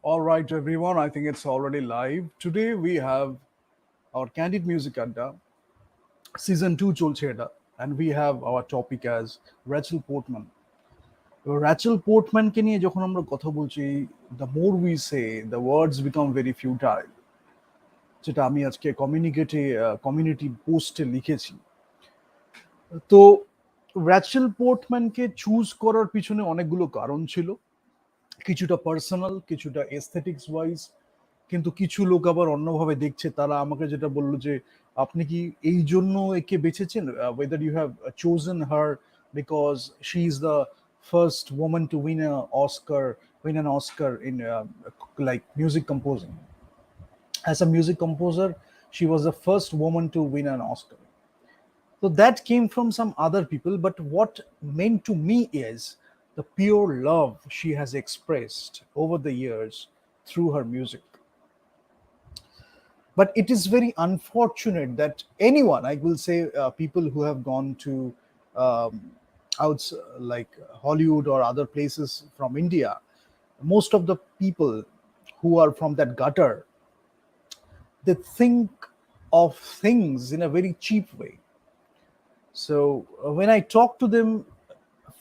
All right, everyone. I think it's already live. Today we have our Candid Music Adda, season 2 চলছে এটা, and we have our topic as Rachel Portman. Rachel Portman কে নিয়ে যখন আমরা কথা বলছি, the more we say, the words become very futile. যেটা আমি আজকে কমিউনিটি পোস্টে লিখেছি। তো র্যাচেল পোর্টম্যানকে চুজ করার পিছনে অনেকগুলো কারণ ছিল, কিছুটা পার্সোনাল, কিছুটা এস্থেটিক্স ওয়াইজ, কিন্তু কিছু লোক আবার অন্যভাবে দেখছে। তারা আমাকে যেটা বললো যে আপনি কি এই জন্য একে বেছেছেন, whether you have chosen her because she is the first woman to win an Oscar in like music composing. As a music composer, she was the first woman to win an Oscar. So that came from some other people, but what meant to me is the pure love she has expressed over the years through her music. But it is very unfortunate that anyone, I will say, people who have gone to um, outs like Hollywood or other places from India, most of the people who are from that gutter, they think of things in a very cheap way. So when I talk to them,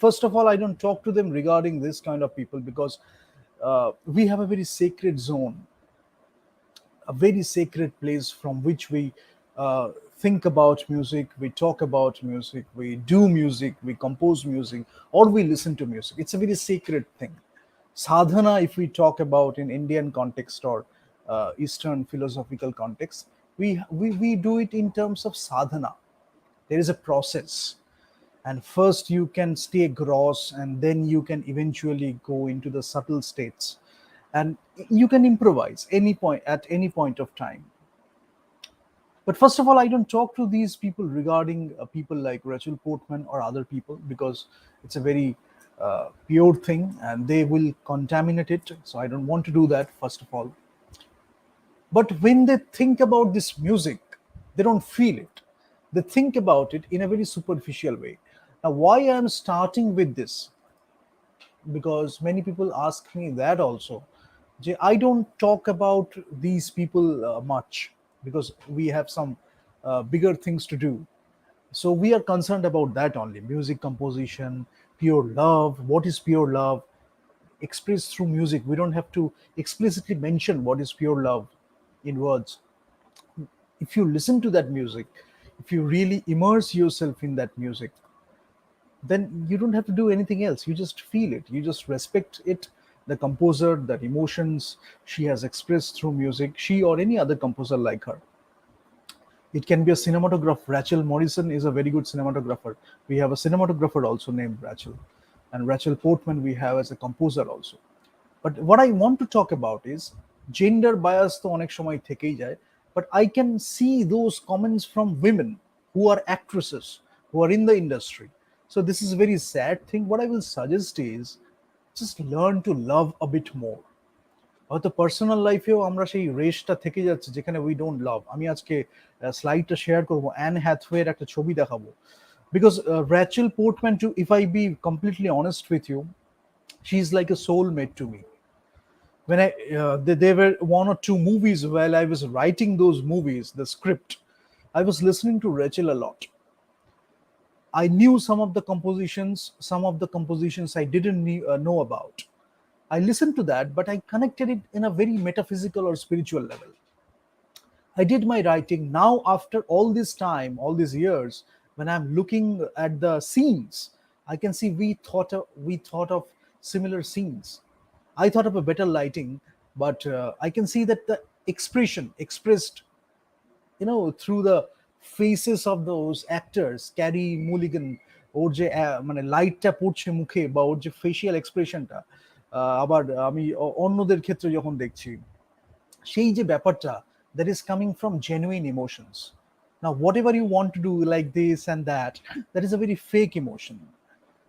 first of all, I don't talk to them regarding this kind of people because we have a very sacred zone, a very sacred place from which we think about music, we talk about music, we do music, we compose music, or we listen to music. It's a very sacred thing. Sadhana, if we talk about in Indian context or Eastern philosophical context, we do it in terms of sadhana. There is a process, and first you can stay gross and then you can eventually go into the subtle states, and you can improvise any point at any point of time. But first of all, I don't talk to these people regarding people like Rachel Portman or other people because it's a very pure thing and they will contaminate it, so I don't want to do that, first of all. But when they think about this music, they don't feel it. They think about it in a very superficial way. Now, why I'm starting with this? Because many people ask me that also. I don't talk about these people much because we have some bigger things to do. So we are concerned about that only: music composition, pure love. What is pure love? Expressed through music. We don't have to explicitly mention what is pure love in words. If you listen to that music, if you really immerse yourself in that music, then you don't have to do anything else. You just feel it, you just respect it, the composer, the emotions she has expressed through music, she or any other composer like her. It can be a cinematographer. Rachel Morrison is a very good cinematographer. We have a cinematographer also named Rachel. And Rachel Portman we have as a composer also. But what I want to talk about is gender bias to onek shomoy thekei jay, but I can see those comments from women who are actresses, who are in the industry. So this is a very sad thing. What I will suggest is just learn to love a bit more. হয়তো personal লাইফেও আমরা সেই রেশটা থেকে যাচ্ছে যেখানে we don't লাভ। আমি আজকে স্লাইডটা share করবো, an হ্যাথওয়ের একটা ছবি দেখাবো, because Rachel Portman, to if I be completely honest with you, she is like a soulmate to me. When there were one or two movies while I was writing those movies, the script, I was listening to Rachel a lot. I knew some of the compositions I didn't know about. I listened to that, but I connected it in a very metaphysical or spiritual level. I did my writing. Now, after all this time, all these years, when I'm looking at the scenes, I can see we thought of similar scenes. I thought of a better lighting, but I can see that the expression expressed, through the faces of those actors, Carey Mulligan, ওর যে মানে লাইটটা পড়ছে মুখে বা ওর যে facial এক্সপ্রেশনটা, আবার আমি অন্যদের ক্ষেত্রে যখন দেখছি সেই যে ব্যাপারটা, that is coming from genuine emotions. Now whatever you want to do like this and that is a very fake emotion.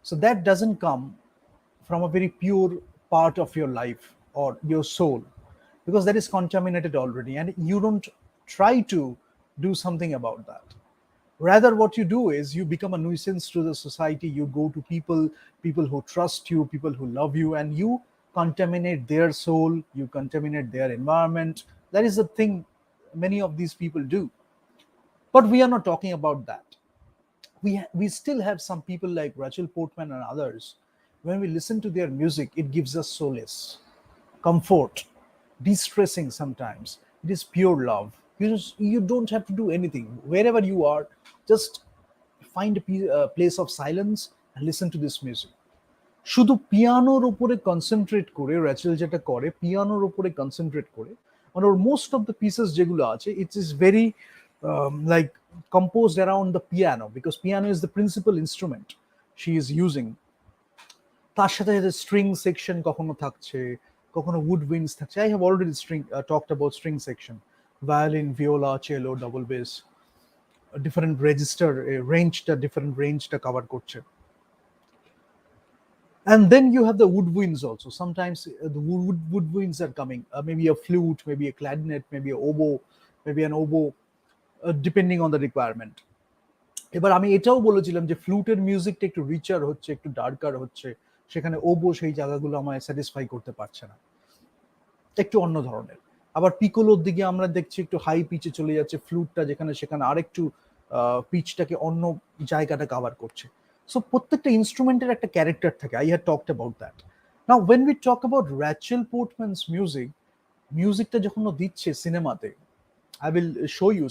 So that doesn't come from a very pure part of your life or your soul, because that is contaminated already and you don't try to do something about that. Rather, what you do is you become a nuisance to the society. You go to people who trust you, people who love you, and you contaminate their soul, you contaminate their environment. That is the thing many of these people do. But we are not talking about that. We still have some people like Rachel Portman and others. When we listen to their music, it gives us solace, comfort, de-stressing sometimes. It is pure love. You don't have to do anything. Wherever you are, just find a place of silence and listen to this music. শুধু পিয়ানোর উপরে concentrate করে Rachel যেটা করে, পিয়ানোর উপরে concentrate করে, মানে ওর most of the pieces যেগুলো আছে, it is very like composed around the piano, because piano is the principal instrument she is using. তার সাথে সাথে স্ট্রিং সেকশন কখনো থাকছে, কখনো উড উইন্ডস থাকছে. I have already talked about string section, violin, viola, cello, double bass, different register rangeটা, different rangeটা cover করছে. And then you have the woodwinds also. Sometimes the woodwinds are coming, maybe a flute, maybe a clarinet, maybe an oboe, maybe an oboe, depending on the requirement. এবার আমি এটাও বলেছিলাম যে ফ্লুটের মিউজিকটা একটু রিচার হচ্ছে, একটু ডার্কার হচ্ছে, সেখানে ওবো সেই জায়গাগুলো আমায় স্যাটিসফাই করতে পারছে না, একটু অন্য ধরনের. আবার পিকোলোর দিকে আমরা দেখছি একটু হাই পিচে চলে যাচ্ছে ফ্লুটটা, যেখানে সেখানে আরেকটু পিচটাকে অন্য জায়গাটা কভার করছে. সো প্রত্যেকটা ইনস্ট্রুমেন্টের একটা ক্যারেক্টার থাকে. I had talked about that. Now when we talk about Rachel Portman's মিউজিকটা যখন ও দিচ্ছে সিনেমাতে, I will show you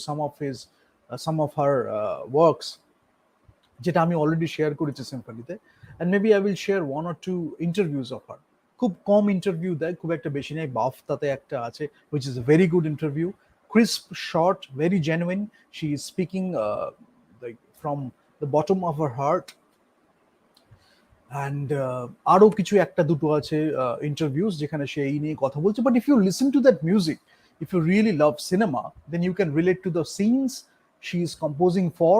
some of her works, যেটা আমি অলরেডি শেয়ার করেছি সিম্ফনিতে, and maybe I will share one or two interviews of her. খুব কম interview দেয়, খুব একটা বেশি নেই. বাফতাতে একটা আছে, which is a very good interview, crisp, short, very genuine. She is speaking like from the bottom of her heart. And আরো কিছু একটা দুটো আছে ইন্টারভিউস যেখানে সে এই নিয়ে কথা বলছে. But if you listen to that music, if you really love cinema, then you can relate to the scenes she is composing for.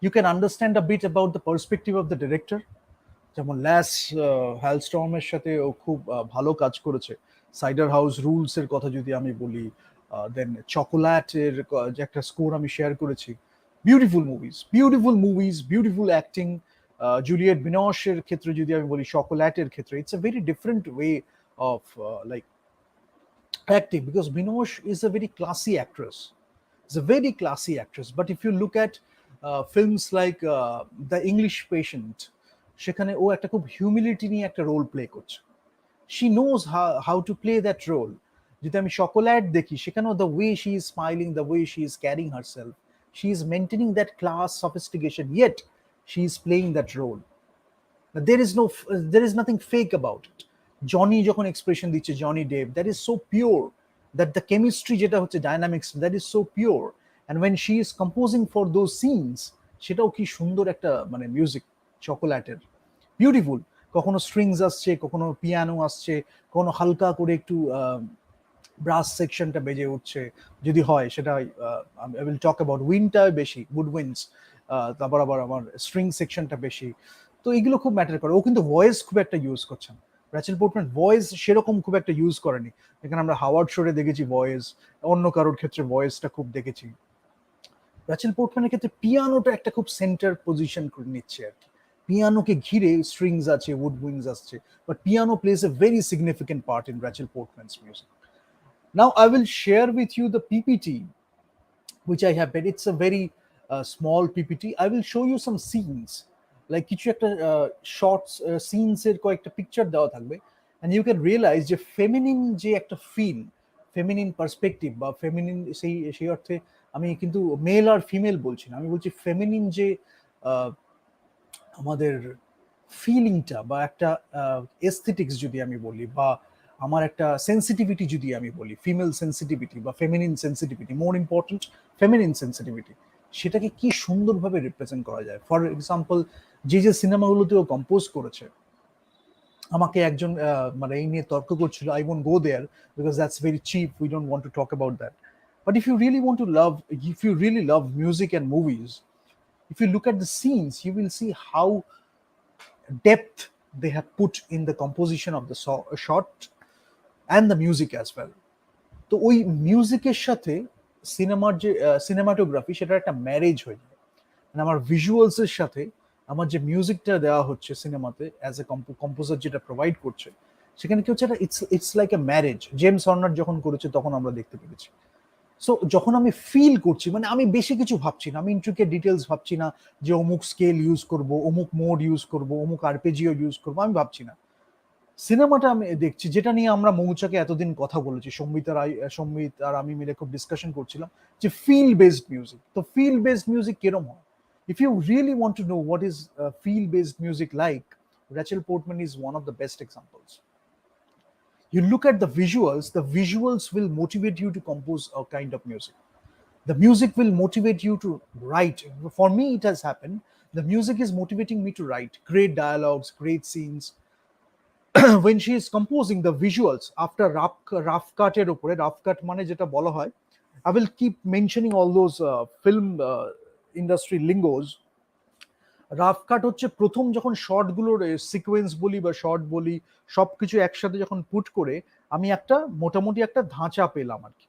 You can understand a bit about the perspective of the director. যেমন ল্যাস হ্যালস্টর্মের সাথে ও খুব ভালো কাজ করেছে. Cider House rules এর কথা যদি আমি বলি, দেন চকোলেটের যে একটা স্কোর আমি শেয়ার করেছি. Beautiful movies, beautiful acting. Juliette বিনশের ক্ষেত্রে যদি আমি বলি, চকোলেটের ক্ষেত্রে, it's a very different way of like acting, because Binoche is a very classy actress. Is a very classy actress. But if you look at films like The English Patient, সেখানে ও একটা খুব হিউমিলিটি নিয়ে একটা role play করছে. She knows how to play that role. যদি আমি chocolate দেখি, সেখানেও the way she is smiling, the way she is carrying herself, she is maintaining that class, sophistication, yet she is playing that role. There is nothing fake about it. Johnny যখন expression দিচ্ছে, Johnny Depp, that is so pure, that the chemistry যেটা হচ্ছে dynamics, that is so pure. And when she is composing for those scenes, সেটাও কি সুন্দর একটা মানে music চকোলেটের, বিউটিফুল. কখনো স্ট্রিংস আসছে, কখনো পিয়ানো আসছে, কখনো হালকা করে একটু ব্রাস সেকশনটা বেজে উঠছে যদি হয়, সেটা আই উইল টক অ্যাবাউট উইন্ডটা বেশি, উড উইন্ডস, তারপর আবার আমার স্ট্রিং সেকশনটা বেশি. তো এগুলো খুব ম্যাটার করে. ও কিন্তু ভয়েস খুব একটা ইউজ করছে না. র্যাচেল পোর্টম্যান ভয়েস সেরকম খুব একটা ইউজ করেনি. এখানে আমরা হাওয়ার্ড শোরে দেখেছি ভয়েস, অন্য কারোর ক্ষেত্রে ভয়েসটা খুব দেখেছি. র্যাচেল পোর্টম্যানের ক্ষেত্রে পিয়ানোটা একটা খুব সেন্টার পজিশন করে নিচ্ছে আর কি. পিয়ানোকে ঘিরে স্ট্রিংস আছে, উড উইন্ডস আসছে, but piano plays a very significant part in Rachel Portman's music. Now I will share with you the PPT which I have made. It's a very small PPT. I will show you some scenes. Like কিছু একটা shorts scenes এর কয়েকটা picture দেওয়া থাকবে, and you can realise যে feminine যে একটা feel, feminine perspective বা ফেমিনিন সেই অর্থে আমি কিন্তু মেল আর ফিমেল বলছি না, আমি বলছি ফেমিনিন যে আমাদের ফিলিংটা বা একটা এস্থেটিক্স যদি আমি বলি, বা আমার একটা সেন্সিটিভিটি যদি আমি বলি, ফিমেল সেন্সিটিভিটি বা feminine sensitivity, more important feminine sensitivity, সেটাকে কি সুন্দরভাবে রিপ্রেজেন্ট করা যায়. ফর এক্সাম্পল, যে সিনেমাগুলোতেও কম্পোজ করেছে, আমাকে একজন মানে এই নিয়ে তর্ক করছিল, I won't go there because that's very cheap, we don't want to talk about that. But if you really love music and movies, if you look at the scenes, you will see how depth they have put in the composition of the shot and the music as well. তো ওই মিউজিকের সাথে সিনেমার যে cinematography, সেটা একটা marriage হয়ে যায়. আমার ভিজুয়ালসের সাথে আমার যে মিউজিকটা দেওয়া হচ্ছে সিনেমাতে অ্যাজ এ কম্পোজার যেটা প্রোভাইড করছে, সেখানে কি হচ্ছে, it's like a marriage. James Honor যখন করেছে তখন আমরা দেখতে পেরেছি। সো যখন আমি ফিল করছি, মানে আমি বেশি কিছু ভাবছি না, আমি ইন্ট্রিকেট ডিটেলস ভাবছি না যে অমুক স্কেল ইউজ করব, অমুক মোড ইউজ করব, অমুক আরপেজিও ইউজ করব, আমি ভাবছি না। সিনেমাটা আমি দেখছি, যেটা নিয়ে আমরা মৌচাকে এতদিন কথা বলেছি, সম্বিত আর আমি মিলে খুব ডিসকাশন করছিলাম, যে ফিল বেসড মিউজিক। তো ফিল বেসড মিউজিক কিরম হয়? If you really want to know what is feel based music like, Rachel Portman is one of the best examples. You look at the visuals will motivate you to compose a kind of music. The music will motivate you to write. For me, it has happened. The music is motivating me to write great dialogues, great scenes. When she is composing the visuals after rough cut এর উপরে, rough cut মানে যেটা বলা হয়, I will keep mentioning all those film industry lingos. Rough cut হচ্ছে প্রথম যখন শর্টগুলোর sequence বলি বা শর্ট বলি, সবকিছু একসাথে যখন পুট করে আমি একটা মোটামুটি একটা ধাঁচা পেলাম আর কি।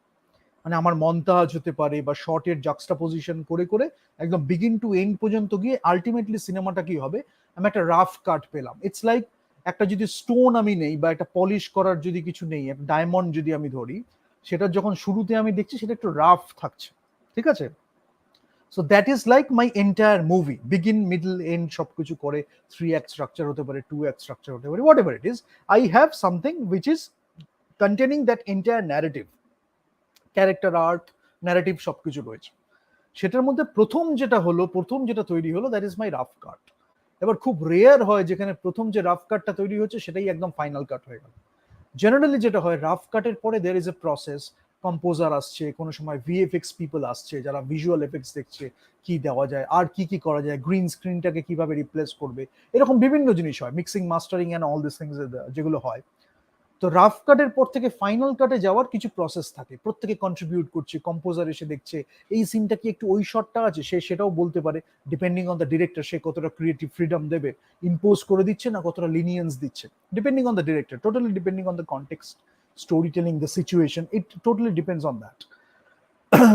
মানে আমার মন্তাজ হতে পারে বা শর্টের জাক্সটাপোজিশন করে করে একদম বিগিন টু এন্ড পর্যন্ত গিয়ে আলটিমেটলি সিনেমাটা কি হবে, আমি একটা রাফ কাট পেলাম। ইটস লাইক একটা যদি স্টোন আমি নেই বা একটা পলিশ করার যদি কিছু নেই, একটা ডায়মন্ড যদি আমি ধরি, সেটা যখন শুরুতে আমি দেখছি সেটা একটু রাফ থাকছে, ঠিক আছে? So that is like my entire movie, begin middle end সবকিছু করে 3 অ্যাক্ট স্ট্রাকচার হতে পারে, 2 অ্যাক্ট স্ট্রাকচার হতে পারে, whatever it is, I have something which is containing that entire narrative, character arc, narrative সবকিছু রয়েছে। সেটার মধ্যে প্রথম যেটা তৈরি হলো, that is my rough cut. এবার খুব রেয়ার হয় যেখানে প্রথম যে রাফ কাটটা তৈরি হচ্ছে সেটাই একদম ফাইনাল কাট হয়ে গেল। জেনারেলি যেটা হয়, রাফ কাটের পরে দের ইজ এ প্রসেস, কম্পোজার আসছে, কোনো সময় ভিএফএক্স পিপল আসছে যারা ভিজুয়াল এফেক্টস দেখছে, কি দেওয়া যায় আর কি করা যায়, গ্রিন স্ক্রিনটাকে কিভাবে রিপ্লেস করবে, এরকম বিভিন্ন জিনিস হয়, mixing mastering and all this things যেগুলো হয়। তো রাফ কাটের পর থেকে ফাইনাল কাটে যাওয়ার কিছু প্রসেস থাকে, প্রত্যেকে কন্ট্রিবিউট করছে, কম্পোজার এসে দেখছে এই সিনটা কি একটু ওই শটটা আছে, সে সেটাও বলতে পারে, ডিপেন্ডিং অন দ্য ডিরেক্টর সে কতটা ক্রিয়েটিভ ফ্রিডম দেবে, ইম্পোজ করে দিচ্ছে না কতটা লিনিয়েন্স দিচ্ছে, depending on the director, totally depending on the context, story telling, the situation, it totally depends on that.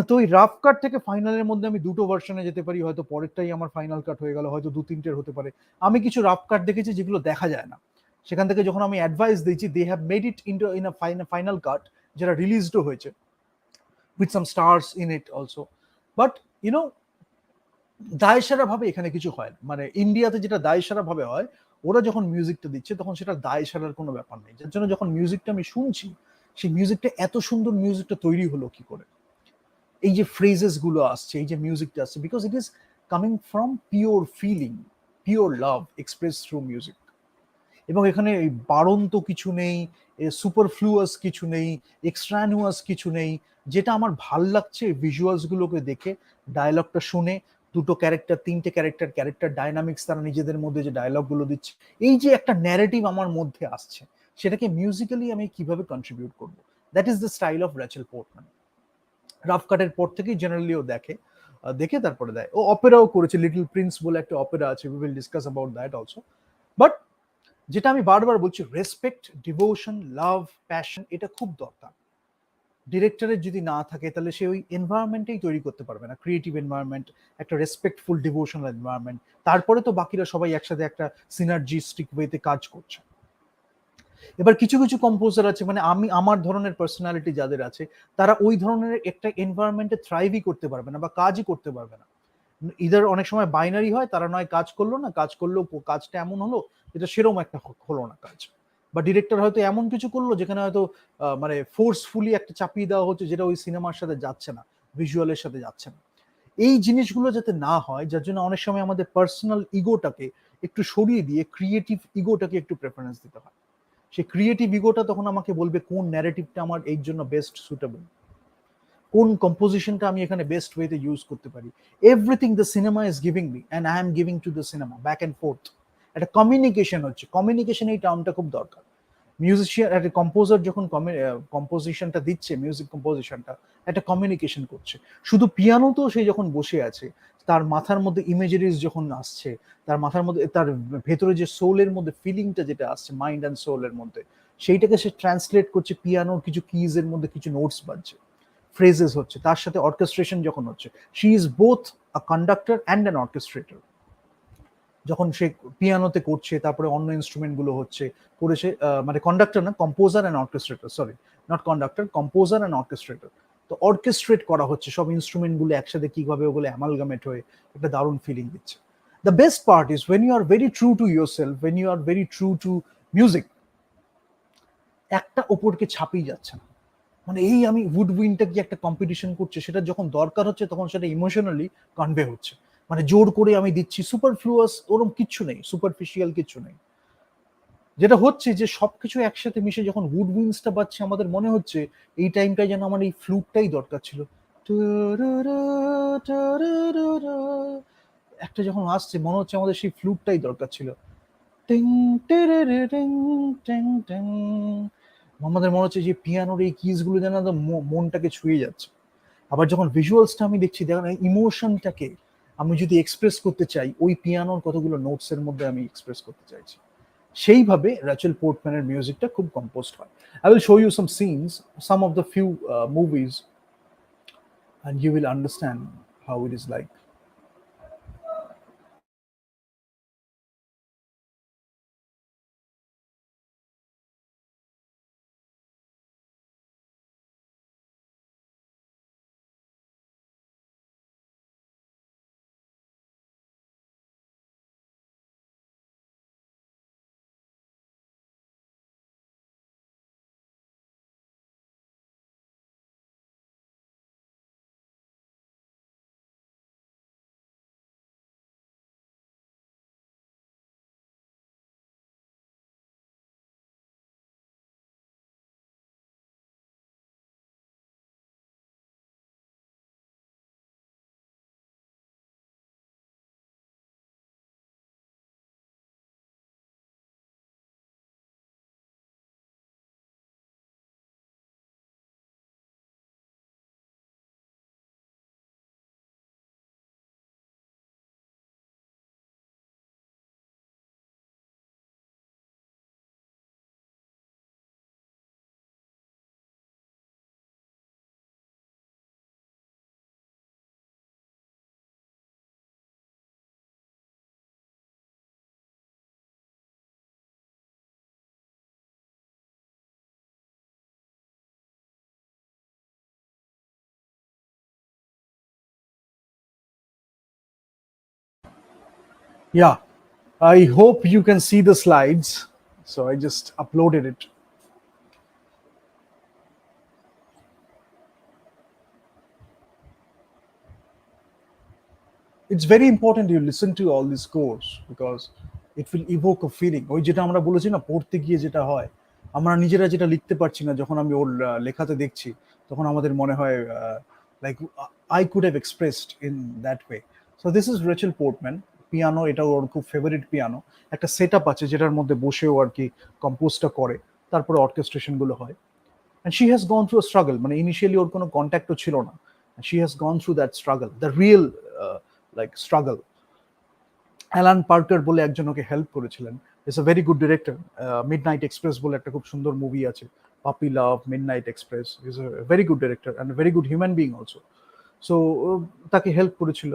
তো ওই রাফ কাট থেকে ফাইনালের মধ্যে আমি দুটো ভার্সনে যেতে পারি, হয়তো পরেরটাই আমার ফাইনাল কাট হয়ে গেল, হয়তো 2-3টের হতে পারে। আমি কিছু রাফ কাট দেখেছি যেগুলো দেখা যায় না, সেখান থেকে যখন আমি অ্যাডভাইস দিয়েছি, they have made it in a final cut, যেটা রিলিজডও হয়েছে with some stars in it also. But you know, দায়সারা ভাবে এখানে কিছু হয় না, মানে ইন্ডিয়াতে যেটা দায়সারা ভাবে হয়, ওরা যখন মিউজিকটা দিচ্ছে তখন সেটা দায়সারার কোনো ব্যাপার নেই, যার জন্য যখন মিউজিকটা আমি শুনছি, সেই মিউজিকটা এত সুন্দর মিউজিকটা তৈরি হলো কি করে, এই যে ফ্রেজেস গুলো আসছে, এই যে মিউজিকটা আসছে, because it is coming from pure feeling, pure love express through music. এবং এখানে বাড়ন্ত কিছু নেই, সুপারফ্লুয়াস কিছু নেই, এক্সট্রানুয়াস কিছু নেই, যেটা আমার ভাল লাগছে ভিজুয়ালস গুলোকে দেখে, ডায়লগটা শুনে, দুটো ক্যারেক্টার, 3টে ক্যারেক্টার ডাইনামিক্স তারা নিজেদের মধ্যে যে ডায়লগ গুলো দিচ্ছে, এই যে একটা ন্যারেটিভ আমার মধ্যে আসছে, সেটাকে মিউজিক্যালি আমি কিভাবে কন্ট্রিবিউট করবো, that is the style of Rachel Portman. Rough কাটের পর থেকেই জেনারেলি ও দেখে তারপরে দেয়। ও অপেরাও করেছে, লিটল প্রিন্স বলে একটা অপেরা আছে, we will discuss about that also. But যেটা আমি বারবার বলছি, রেসপেক্ট, ডিভোশন, লাভ, প্যাশন, এটা খুব দরকার। ডিরেক্টরের যদি না থাকে তাহলে সে ওই এনভায়রনমেন্টেই তৈরি করতে পারবে না, ক্রিয়েটিভ এনভায়রনমেন্ট, একটা রেসপেক্টফুল ডিভোশনাল এনভায়রনমেন্ট, তারপরে তো বাকিরা সবাই একসাথে একটা সিনার্জিস্টিক ওয়েতে কাজ করছে। এবার কিছু কিছু কম্পোজার আছে, মানে আমার ধরনের পার্সোনালিটি যাদের আছে, তারা ওই ধরনের একটা এনভায়রনমেন্টে থ্রাইভই করতে পারবে না বা কাজই করতে পারবে না। ইদার অনেক সময় বাইনারি হয়, তারা নয় কাজ করলো না, কাজ করলেও কাজটা এমন হলো যেটা সেরকম একটা হলো না কাজ, বা ডিরেক্টর হয়তো এমন কিছু করলো যেখানে হয়তো মানে ফোর্সফুলি একটা চাপিয়ে দেওয়া হচ্ছে যেটা ওই সিনেমার সাথে যাচ্ছে না, ভিজুয়ালের সাথে যাচ্ছে না। এই জিনিসগুলো যাতে না হয়, যার জন্য অনেক সময় আমাদের পার্সোনাল ইগোটাকে একটু সরিয়ে দিয়ে ক্রিয়েটিভ ইগোটাকে একটু প্রেফারেন্স দিতে হয়। সেই ক্রিয়েটিভ ইগোটা তখন আমাকে বলবে কোন ন্যারেটিভটা আমার এই জন্য বেস্ট সুটেবল, কোন কম্পোজিশনটা আমি এখানে বেস্ট ওয়েতে ইউজ করতে পারি। Everything the cinema is giving me and I am giving to the cinema, back and fourth. একটা কমিউনিকেশন হচ্ছে, কমিউনিকেশন এই টার্মটা খুব দরকার। মিউজিশিয়ান, একটা কম্পোজার যখন কম্পোজিশনটা দিচ্ছে, মিউজিক কম্পোজিশনটা একটা কমিউনিকেশন করছে। শুধু পিয়ানোতেও সে যখন বসে আছে, তার মাথার মধ্যে ইমেজারিজ যখন আসছে, তার মাথার মধ্যে, তার ভেতরে যে সোলের মধ্যে ফিলিংটা যেটা আসছে, মাইন্ড অ্যান্ড সোলের মধ্যে, সেইটাকে সে ট্রান্সলেট করছে পিয়ানোর কিছু কিজের মধ্যে, কিছু নোটস বাজছে, ফ্রেজেস হচ্ছে, তার সাথে অর্কেস্ট্রেশন যখন হচ্ছে, she is both a conductor and an orchestrator. যখন সে পিয়ানোতে করছে, তারপরে অন্য ইনস্ট্রুমেন্ট গুলো হচ্ছে, করেছে মানে কন্ডাক্টর না, composer and orchestrator, sorry not conductor, composer and orchestrator. তো অর্কেস্ট্রেট করা হচ্ছে সব ইনস্ট্রুমেন্ট গুলো একসাথে, কিভাবে ওগুলো অ্যামালগামেট হয়ে একটা দারুণ ফিলিং দিচ্ছে। The best part is when you are very true to yourself, when you are very true to music, একটা ওপরকে ছাপিয়ে যাচ্ছে না। মানে এই আমি উড উইনটা কি একটা কম্পিটিশন করছে, সেটা যখন দরকার হচ্ছে তখন সেটা ইমোশনালি কনভে হচ্ছে। মানে জোর করে আমি দিচ্ছি, সুপারফ্লুয়াস ওরকম কিচ্ছু নেই, সুপারফিশিয়াল কিচ্ছু নেই। যেটা হচ্ছে যে সবকিছু একসাথে মিশে যখন উড উইন্সটা বাজছে, আমাদের মনে হচ্ছে এই টাইমটায় যেন আমার এই ফ্লুটটাই দরকার ছিল। একটা যখন আসছে মনে হচ্ছে আমাদের সেই ফ্লুটটাই দরকার ছিল। টিং টেরেরে টিং টিং টিং। আমাদের মনে হচ্ছে যে পিয়ানোর এই কিজ গুলো যেন একদম মনটাকে ছুঁয়ে যাচ্ছে। আবার যখন ভিজুয়ালসটা আমি দেখছি, দেখেন ইমোশনটাকে আমি যদি এক্সপ্রেস করতে চাই, ওই পিয়ানোর কতগুলো নোটস এর মধ্যে আমি এক্সপ্রেস করতে চাইছি। সেইভাবে র্যাচেল পোর্টম্যানের মিউজিকটা খুব কম্পোজড হয়। I will show you some scenes, some of the few movies, and you will understand how it is like. Yeah, I hope you can see the slides. So I just uploaded it. It's very important you listen to all these scores because it will evoke a feeling. ওই যেটা আমরা বলেছি না, পড়তে গিয়ে যেটা হয়, আমরা নিজেরা যেটা লিখতে পারছি না, যখন আমি ওর লেখাতে দেখছি, তখন আমাদের মনে হয় like I could have expressed in that way. So this is Rachel Portman. Piano, এটা ওর খুব ফেভারিট পিয়ানো। একটা সেট আপ আছে যেটার মধ্যে বসেও আর কি কম্পোজটা করে, তারপরে অর্কেস্ট্রেশন গুলো হয়। And she has gone through a struggle, মানে ইনিশিয়ালি ওর কোনো কন্ট্যাক্টও ছিল না। She has gone through that struggle, the real struggle. Alan Parker বলে একজন ওকে হেল্প করেছিলেন। It's a very good director. Midnight Express বলে একটা খুব সুন্দর মুভি আছে, puppy love, midnight express. Is a very good director and very good human being also. So তাকে হেল্প করেছিল।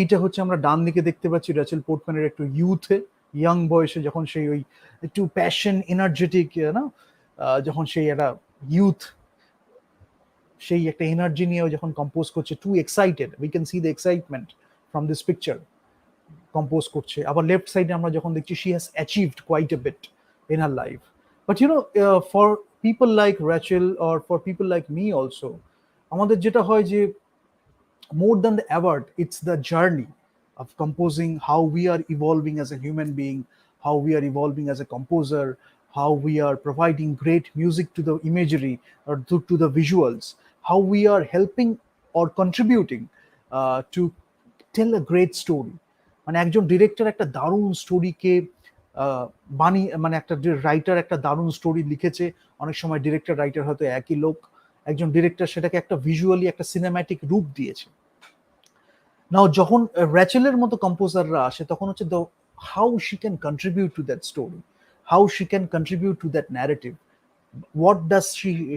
এইটা হচ্ছে আমরা ডান দিকে দেখতে পাচ্ছি র্যাচেল পোর্টম্যানের একটু ইউথে, ইয়াং বয়সে, যখন সেই ওই একটু প্যাশন, এনার্জেটিক না, যখন সেই একটা ইউথ, সেই একটা এনার্জি নিয়ে যখন কম্পোজ করছে, too excited, we can see the excitement from this picture, compose করছে। আবার লেফট সাইডে আমরা যখন দেখছি, she has achieved quite a bit in her life. But you know, for people like Rachel or for people like me also, আমাদের যেটা হয় যে more than the award, it's the journey of composing, how we are evolving as a human being, how we are evolving as a composer, how we are providing great music to the imagery or to the visuals, how we are helping or contributing to tell a great story. মানে একজন director একটা দারুণ স্টোরিকে বানিয়ে, মানে একটা writer একটা দারুণ story লিখেছে, অনেক সময় ডিরেক্টর রাইটার হয়তো একই লোক, একজন ডিরেক্টর সেটাকে একটা ভিজুয়ালি একটা সিনেম্যাটিক রূপ দিয়েছে। নাও যখন র্যাচেলের মতো কম্পোজাররা আসে, তখন হচ্ছে the how she can contribute to that story, how she can contribute to that narrative, what does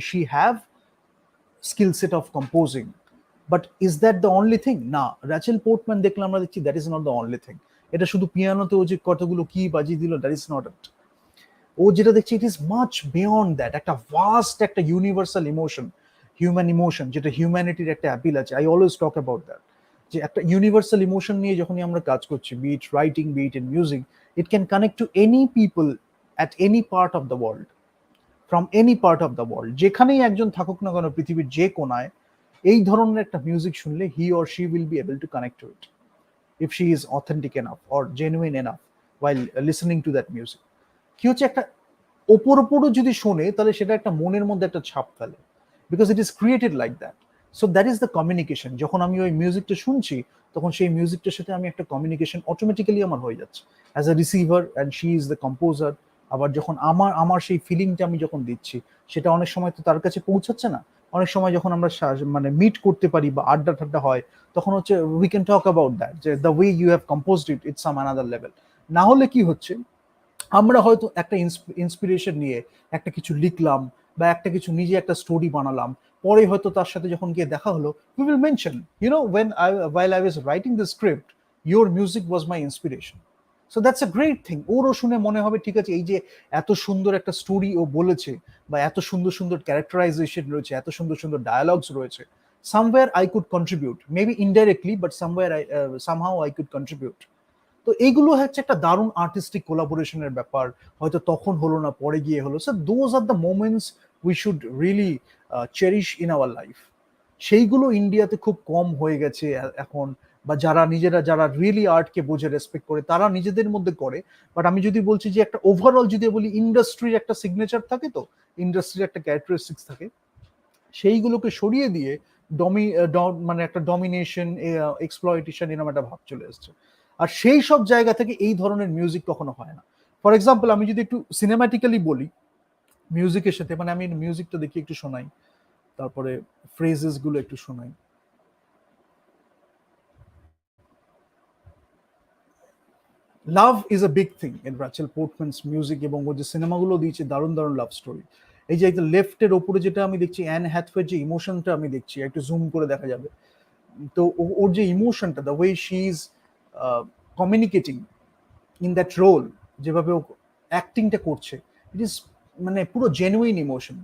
she have skill set of composing, but is that the only thing? না, Rachel Portman দেখলাম, আমরা দেখছি that is not the only thing. এটা শুধু পিয়ানোতে ও যে কতগুলো কি বাজিয়ে দিল, দ্যাট ইজ নট ইট। ও যেটা দেখছে, it is much beyond that, একটা ভাস্ট, একটা ইউনিভার্সাল ইমোশন, হিউম্যান ইমোশন, যেটা হিউম্যানিটির একটা অ্যাপিল আছে। I always talk about that, যে একটা ইউনিভার্সাল ইমোশন নিয়ে যখনই আমরা কাজ করছি, be it writing, be it in music, it can connect to any people at any part of the world, from any part of the world, যেখানেই একজন থাকুক না কেন পৃথিবীর যে কোনায়, এই ধরনের একটা মিউজিক শুনলে he or she will be able to connect to it, if she is authentic enough or genuine enough while listening to that music। কি হচ্ছে, একটা ওপরও যদি শোনে তাহলে সেটা একটা মনের মধ্যে একটা ছাপ ফেলে, because it is created like that. So that is the communication. যখন আমি ওই মিউজিকটা শুনছি, তখন সেই মিউজিকটার সাথে আমি একটা কমিউনিকেশন অটোমেটিক্যালি আমার হয়ে যাচ্ছে as a receiver, and she is the composer. আবার যখন আমার সেই ফিলিংটা আমি যখন দিচ্ছি, সেটা অনেক সময় তো তার কাছে পৌঁছাচ্ছে না। অনেক সময় যখন আমরা মানে মিট করতে পারি বা আড্ডা ঠাড্ডা হয়, তখন হচ্ছে we can talk about that, যে the way you have composed it, it's some another level. না হলে কি হচ্ছে, আমরা হয়তো একটা ইন্সপিরেশন নিয়ে একটা কিছু লিখলাম, বা একটা কিছু নিজে একটা স্টোরি বানালাম, পরে হয়তো তার সাথে যখন গিয়ে দেখা হলো, we will mention, while I was writing the script, your music was my inspiration. So that's a great thing. ওরও শুনে মনে হবে ঠিক আছে, এই যে এত সুন্দর একটা স্টোরি ও বলেছে, বা এত সুন্দর সুন্দর ক্যারেক্টারাইজেশন রয়েছে, এত সুন্দর সুন্দর ডায়ালগস রয়েছে, somewhere I could contribute, maybe indirectly, but somewhere somehow I could contribute। তো এইগুলো হচ্ছে একটা দারুণ আর্টিস্টিক কোলাবোরেশনের ব্যাপার। হয়তো তখন হলো না, পরে গিয়ে হলো। So those are the moments we should really cherish in our life. সেইগুলো ইন্ডিয়াতে খুব কম হয়ে গেছে এখন, বা যারা রিয়েলি আর্টকে বোঝে, রেসপেক্ট করে, তারা নিজেদের মধ্যে করে। বাট আমি যদি বলছি যে একটা ওভারঅল যদি বলি, ইন্ডাস্ট্রির একটা সিগনেচার থাকে, তো ইন্ডাস্ট্রির একটা ক্যারেক্টারিস্টিক্স থাকে, সেইগুলোকে সরিয়ে দিয়ে মানে একটা ডমিনেশন, এক্সপ্লয়টেশন, এরকম একটা ভাব চলে এসছে। আর সেই সব জায়গা থেকে এই ধরনের মিউজিক কখনো হয় না। ফর এক্সাম্পল, আমি যদি একটু সিনেমাটিক্যালি বলি মিউজিকের সাথে, মানে আমি মিউজিকটা দেখি একটু শোনাই, তারপরে ফ্রেজেস গুলো একটু শোনাই। Love is a big thing in Rachel Portman's music, এবং ও যে সিনেমাগুলো দিয়েছে, দারুণ দারুণ লাভ স্টোরি। এই যে লেফটের ওপরে যেটা আমি দেখছি, অ্যান হ্যাথওয়ের যে ইমোশনটা আমি দেখছি, একটু জুম করে দেখা যাবে, তো ওর যে ইমোশনটা, the way she is communicating in that role, যেভাবে ও অ্যাক্টিংটা করছে, ইট ইজ মানে পুরো জেনুইন ইমোশন।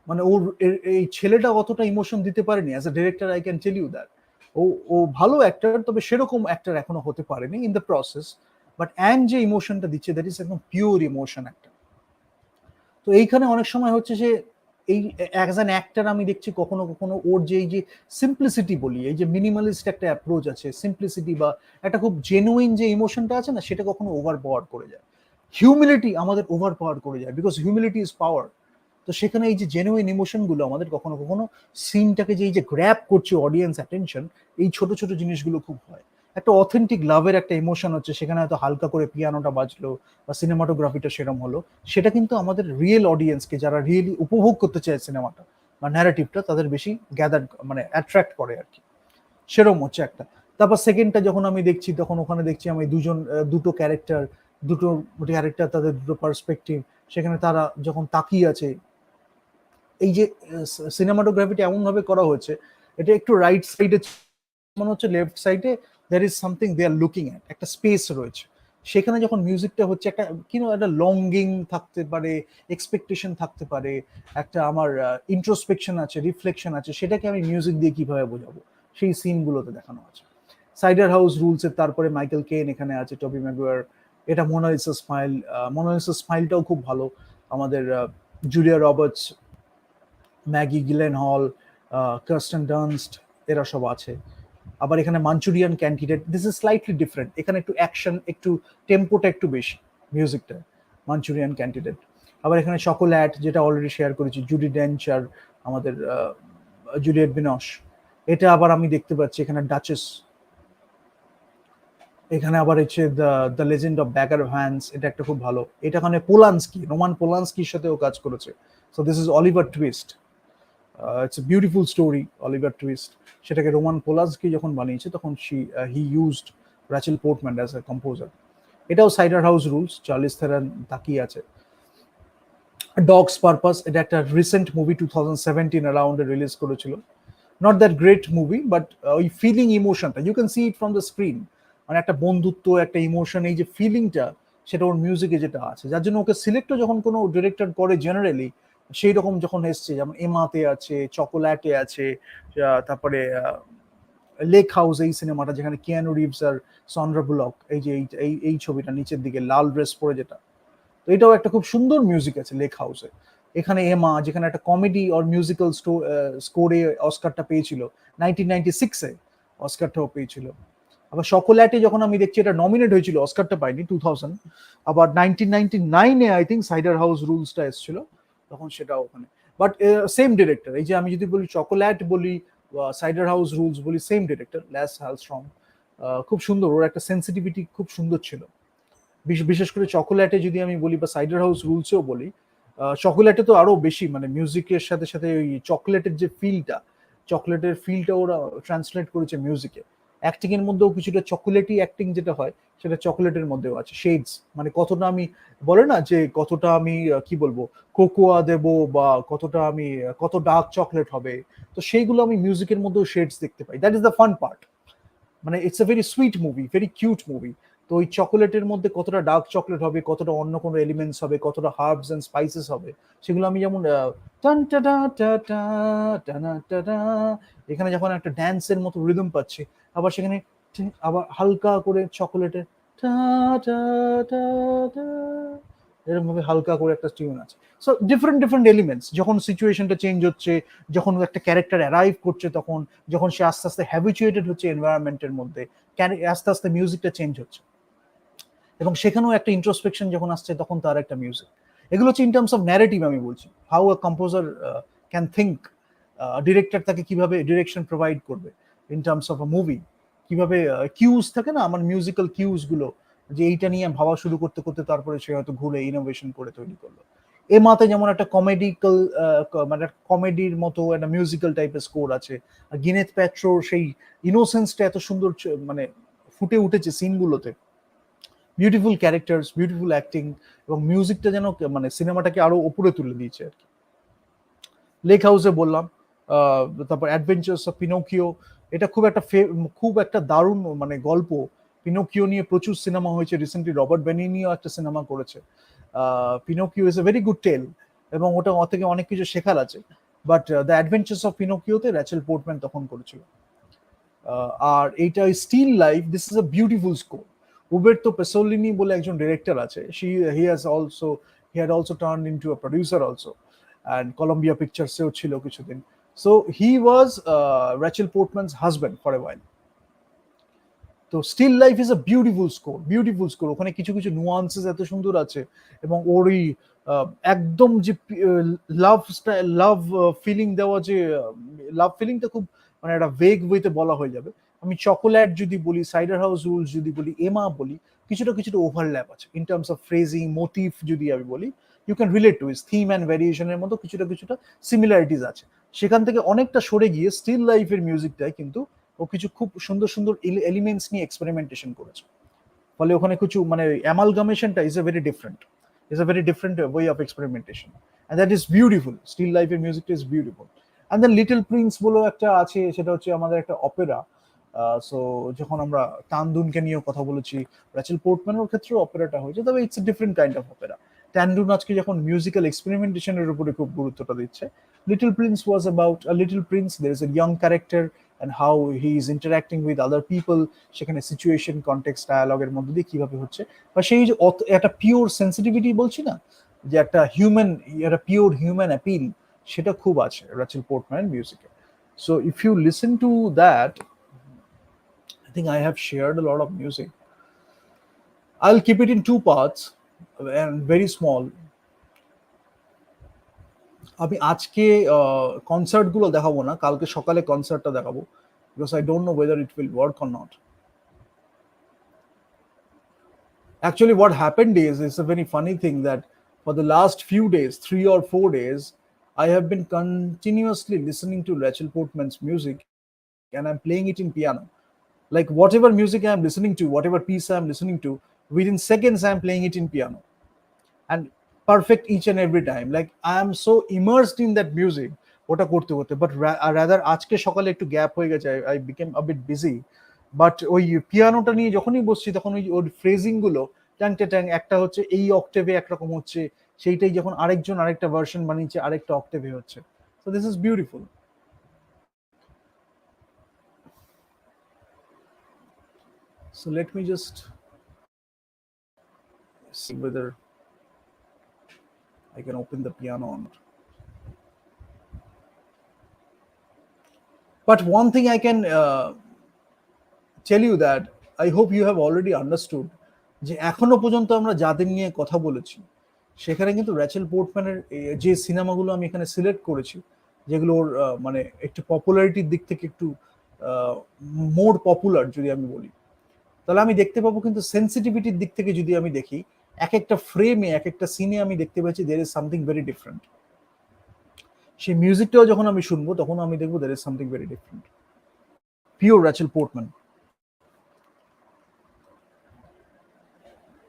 মানে ওর এই ছেলেটা অতটা ইমোশন দিতে পারেনি as a director, I can tell you that. ও ও ভালো অ্যাক্টর, তবে সেরকম অ্যাক্টর এখনো হতে পারেনি in the process. But an যে ইমোশনটা দিচ্ছে, দ্যাট ইজ একদম পিওর ইমোশন একটা। তো এইখানে অনেক সময় হচ্ছে যে এই অ্যাজ অ্যান অ্যাক্টর আমি দেখছি কখনো কখনো ওর যে এই যে সিম্পলিসিটি বলি, এই যে মিনিমালিস্ট একটা অ্যাপ্রোচ আছে, সিম্পলিসিটি বা একটা খুব জেনুইন যে ইমোশনটা আছে না, সেটা কখনো ওভার পাওয়ার করে যায়। হিউমিলিটি আমাদের ওভার পাওয়ার করে যায়, বিকজ হিউমিলিটি ইজ পাওয়ার। তো সেখানে এই যে জেনুইন ইমোশন গুলো আমাদের কখনো কখনো সিনটাকে যে এই যে গ্র্যাব করছে অডিয়েন্স অ্যাটেনশন, এই ছোট ছোট জিনিসগুলো খুব হয়। একটা অথেন্টিক লাভের একটা ইমোশন হচ্ছে, সেখানে হয়তো হালকা করে পিয়ানোটা বাজলো বা সিনেমাটোগ্রাফিটা সেরকম হলো, সেটা কিন্তু আমাদের রিয়েল অডিয়েন্সকে, যারা রিয়েলি উপভোগ করতে চায় সিনেমাটা বা ন্যারেটিভটা, তাদের বেশি গ্যাদার মানে অ্যাট্রাক্ট করে আর কি। সেরকম হচ্ছে একটা। তারপর সেকেন্ডটা যখন আমি দেখছি, তখন ওখানে দেখছি আমি দুটো ক্যারেক্টার, দুটো ক্যারেক্টার, তাদের দুটো পার্সপেক্টিভ, সেখানে তারা যখন তাকিয়ে আছে, এই যে সিনেমাটোগ্রাফিটা এমন ভাবে করা হয়েছে, এটা একটু রাইট সাইডে মনে হচ্ছে, লেফট সাইডে there is something they are looking at, একটা স্পেস রয়েছে। সেখানে যখন মিউজিকটা হচ্ছে, একটা একটা লঙ্গিং থাকতে পারে, এক্সপেকটেশন থাকতে পারে, একটা আমার ইন্ট্রোস্পেকশন আছে, রিফ্লেকশন আছে, সেটাকে আমি মিউজিক দিয়ে কিভাবে বোঝাবো, সেই সিনগুলোতে দেখানো আছে। সাইডার হাউস রুলস এর তারপরে মাইকেল কেন এখানে আছে, টবি ম্যাগুয়ার, এটা মোনালিসা স্মাইল। মোনালিসা স্মাইলটাও খুব ভালো, আমাদের জুলিয়া রবার্টস, ম্যাগি গিলেন হল, কার্স্টেন ডানস্ট, এরা সব আছে। আবার এখানে Manchurian candidate, this is slightly different, এখানে একটু অ্যাকশন, একটু টেম্পোটা একটু বেশি মিউজিকটা, মাঞ্চুরিয়ান ক্যান্ডিডেট। আবার এখানে চকোল্যাট, যেটা অলরেডি শেয়ার করেছি, জুডি ডেঞ্চ আর আমাদের জুলিয়েট বিনশ। এটা আবার আমি দেখতে পাচ্ছি এখানে ডাচেস। এখানে আবার হচ্ছে দ্য লেজেন্ড অফ ব্যাগার ভ্যান্স, এটা একটা খুব ভালো। এটা এখানে রোমান পোলান্সকির সাথেও কাজ করেছে। So this is Oliver Twist, it's a beautiful story, Oliver Twist. সেটাকে রোমান পোলান্সকি যখন বানিয়েছে, তখন he used Rachel Portman as a composer. এটাও Cider House Rules, Charlize Theron তাকিয়ে আছে। ডগস পারপাস, এটা একটা রিসেন্ট মুভি, 2017 অ্যারাউন্ডে রিলিজ করেছিল। Not that great movie, but ওই ফিলিং ইমোশনটা you can see it from the screen. মানে একটা বন্ধুত্ব, একটা ইমোশন, এই যে ফিলিংটা, সেটা ওর মিউজিকে যেটা আছে, যার জন্য ওকে সিলেক্টও যখন কোনো ডিরেক্টর করে জেনারেলি সেই রকম যখন এসছে, যেমন এমাতে আছে, চকোলেটে আছে, তারপরে লেক হাউস, এই সিনেমাটা যেখানে কিয়ানু রিভস আর সন্ড্রা বুলক, এই যে এই ছবিটা নিচের দিকে লাল ড্রেস পরে যেটা, তো এটাও একটা খুব সুন্দর মিউজিক আছে লেক হাউসে। এখানে এমা, যেখানে একটা কমেডি অর মিউজিক্যাল স্কোরে অস্কারটা পেয়েছিল 1996-এ, অস্কারটাও পেয়েছিল। আবার সকোল্যাটে যখন আমি দেখছি এটা নমিনেট হয়েছিল, অস্কারটা পাইনি 2000। আবার 1999-এ আই থিঙ্ক সাইডার হাউস রুলসটা এসেছিল, তখন সেটাও ওখানে। বাট সেম ডিরেক্টর, এই যে আমি যদি বলি চকোল্যাট বলি, সাইডার হাউস রুলস বলি, সেম ডিরেক্টর ল্যাস হালস্ট্রম। খুব সুন্দর, ওর একটা সেন্সিটিভিটি খুব সুন্দর ছিল। বিশেষ করে চকোলেটে যদি আমি বলি বা সাইডার হাউস রুলসেও বলি, চকোলেটে তো আরো বেশি, মানে মিউজিকের সাথে সাথে ওই চকলেটের যে ফিলটা, চকলেটের ফিলটা ওরা ট্রান্সলেট করেছে মিউজিকে। অ্যাক্টিং এর মধ্যেও কিছুটা চকোলেটই অ্যাক্টিং যেটা হয়, সেটা চকোলেটের মধ্যেও আছে শেডস, মানে কতটা আমি, বলে না যে কতটা আমি কি বলবো, কোকোয়া দেব, বা কতটা আমি কত ডার্ক চকলেট হবে, তো সেইগুলো আমি মিউজিকের মধ্যেও শেডস দেখতে পাই। That is the fun part. মানে it's a very sweet movie, very cute movie. তো ওই চকোলেটের মধ্যে কতটা ডার্ক চকলেট হবে, কতটা অন্য কোনো এলিমেন্টস হবে, কতটা হার্বস এন্ড স্পাইসেস হবে, সেগুলো আমি যেমন টান টা টা টা টা টানা টা টা, এখানে যখন একটা ড্যান্সের মতো রিদম পাচ্ছি, আবার সেখানে আবার হালকা করে চকোলেটের টা টা টা টা, এরকম ভাবে হালকা করে একটা টিউন আছে। সো ডিফারেন্ট ডিফারেন্ট এলিমেন্টস, যখন সিচুয়েশনটা চেঞ্জ হচ্ছে, যখন একটা ক্যারেক্টার অ্যারাইভ করছে, তখন যখন সে আস্তে আস্তে হ্যাবিচুয়েটেড হচ্ছে এনভায়রনমেন্টের মধ্যে, আস্তে আস্তে মিউজিকটা চেঞ্জ হচ্ছে, এবং সেখানেও একটা ইন্ট্রোস্পেকশন যখন আসছে, তখন তার একটা মিউজিক। এগুলো হচ্ছে ইন টার্মস অফ ন্যারেটিভ আমি বলছি, how a composer can think, director তাকে কিভাবে ডিরেকশন প্রোভাইড করবে in terms of a movie, কিভাবে কিউজ থাকে না আমার মিউজিক্যাল কিউজ গুলো, যে এইটা নিয়ে ভাবা শুরু করতে করতে তারপরে সে হয়তো ঘুরে ইনোভেশন করে তৈরি করলো। এ মাতে যেমন একটা কমেডিক্যাল, মানে কমেডির মতো একটা মিউজিক্যাল টাইপের স্কোর আছে। আর গিনেথ প্যাট্রোর সেই ইনোসেন্সটা এত সুন্দর মানে ফুটে উঠেছে সিনগুলোতে, বিউটিফুল ক্যারেক্টার্স, বিউটিফুল অ্যাক্টিং, এবং মিউজিকটা যেন মানে সিনেমাটাকে আরো উপরে তুলে দিয়েছে আর কি। লেক হাউসে বললাম, তারপর অ্যাডভেঞ্চার্স অফ পিনোকিও, এটা খুব একটা দারুণ মানে গল্প। পিনোকিও নিয়ে প্রচুর সিনেমা হয়েছে রিসেন্টলি, রবার্ট বেনিনিও একটা সিনেমা করেছে। Pinocchio is a very good tale, এবং ওটা থেকে অনেক কিছু শেখার আছে। বাট দ্য অ্যাডভেঞ্চার্স অফ পিনোকিওতে র্যাচেল পোর্টম্যান তখন করেছিল। আর এইটা Still Life, this is a beautiful score. Uberto Pasolini বলে একজন ডিরেক্টর আছে, he had also turn into a producer also, and Columbia পিকচার্সেও ছিল কিছুদিন। So he was Rachel Portman's husband for a while. তো Still Life is a beautiful score, beautiful score. ওখানে কিছু কিছু নুয়ান্সেস এত সুন্দর আছে, এবং ওর ওই একদম যে লাভ ফিলিং দেওয়া, যে লাভ ফিলিংটা খুব মানে একটা ভেগ ওয়েতে বলা হয়ে যাবে। আমি চকোলেট যদি বলি, সাইডার হাউস রুলস যদি বলি, এমা বলি, কিছুটা কিছুটা ওভারল্যাপ আছে in terms of phrasing motive যদি আমি বলি, you can relate to his theme and ভ্যারিয়েশনের মতো কিছুটা কিছুটা সিমিলারিটিস আছে। সেখান থেকে অনেকটা সরে গিয়ে স্টিল লাইফের মিউজিকটাই কিন্তু ও কিছু খুব সুন্দর সুন্দর এলিমেন্টস নিয়ে এক্সপেরিমেন্টেশন করেছে। ফলে ওখানে কিছু মানে অ্যামালগামেশনটা is a very different way of experimentation, and that is beautiful. Still লাইফের মিউজিকটা is beautiful. And then Little Prince বলেও একটা আছে, সেটা হচ্ছে আমাদের একটা অপেরা। সো যখন আমরা টানদুনকে নিয়েও কথা বলেছি, র্যাচেল পোর্টম্যানের ক্ষেত্রেও অপেরাটা হয়েছে, তবে it's a different kind of opera. Tan Dun আজকে যখন মিউজিক্যাল এক্সপেরিমেন্টেশনের উপরে খুব গুরুত্বটা দিচ্ছে, Little Prince was about a little prince, there is a young character and how he is interacting with other people, সেখানে সিচুয়েশন কনটেক্সট ডায়ালগের মধ্যে দিয়ে কিভাবে হচ্ছে, বা সেই যে একটা পিওর সেন্সিটিভিটি বলছি না, যে একটা একটা পিওর হিউম্যান অ্যাপিল, সেটা খুব আছে রাচেল পোর্টম্যান মিউজিকে। So if you listen to that, I think I have shared a lot of music. I'll keep it in two parts and very small. আমি আজকে কনসার্ট গুলো দেখাবো না, কালকে সকালে কনসার্টটা দেখাবো, because I don't know whether it will work or not. Actually, what happened is, it's a very funny thing that for the last few days, 3 or 4 days, I have been continuously listening to Rachel Portman's music, and I'm playing it in piano. Like whatever music I'm listening to, whatever piece I'm listening to, within seconds I'm playing it in piano, and perfect each and every time. Like I am so immersed in that music, ওটা করতে করতে। But rather আজকে সকালে একটু gap হয়ে গেছে, I became a bit busy, but ওই পিয়ানোটা নিয়ে যখনই বসছি তখন ওই ওর ফ্রেজিং গুলো ট্যাং ট্যাং, একটা হচ্ছে এই অক্টেভে একরকম হচ্ছে, সেইটাই যখন আরেকজন আরেকটা ভার্সন বানিয়েছে আরেকটা অক্টেভে হচ্ছে। So this is beautiful. So let me just see whether I can open the piano or not. But one thing I can tell you that I hope you have already understood, যে এখনো পর্যন্ত আমরা যাদের নিয়ে কথা বলেছি সেখানে কিন্তু র্যাচেল পোর্টম্যানের যে সিনেমাগুলো আমি এখানে সিলেক্ট করেছি, যেগুলোর মানে একটু পপুলারিটির দিক থেকে একটু মোর পপুলার যদি আমি বলি, তাহলে আমি দেখতে পাবো কিন্তু সেন্সিটিভিটির দিক থেকে যদি আমি দেখি, এক একটা ফ্রেমে এক একটা সিনে আমি দেখতে পাচ্ছি there is something very different. সেই মিউজিকটাও যখন আমি শুনবো তখন আমি দেখবো there is something very different. Pure Rachel Portman,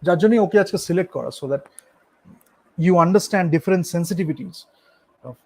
যার জন্যই ওকে আজকে সিলেক্ট করা, so that you understand different sensitivities of.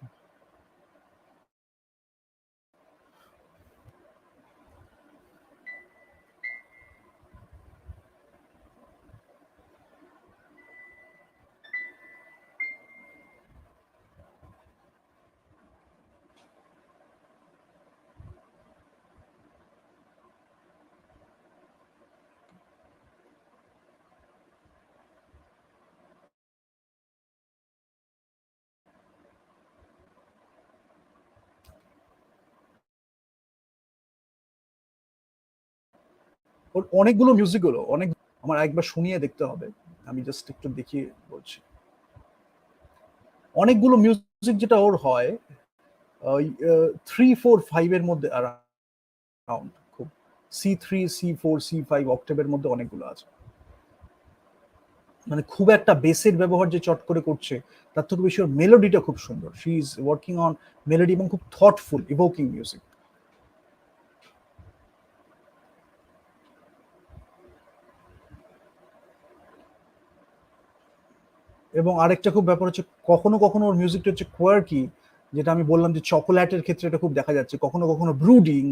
ওর অনেকগুলো মিউজিক হলো, অনেক, আমার একবার শুনিয়ে দেখতে হবে, আমি জাস্ট একটু দেখিয়ে বলছি। অনেকগুলো মিউজিক যেটা ওর হয় ওই 3 4 5 এর মধ্যে অ্যারাউন্ড, খুব C3 C4 C5 অক্টেভের মধ্যে অনেকগুলো আছে। মানে খুব একটা বেসের ব্যবহার যে চট করে করছে তার থেকে বেশি ওর মেলোডিটা খুব সুন্দর, she is working on melody এবং খুব থটফুল ইভোকিং মিউজিক। এবং আরেকটা খুব ব্যাপার হচ্ছে কখনো কখনো ওর মিউজিকটা হচ্ছে কোয়ার্কি, যেটা আমি বললাম যে চকোলেটের ক্ষেত্রে এটা খুব দেখা যাচ্ছে, কখনো কখনো ব্রুডিং,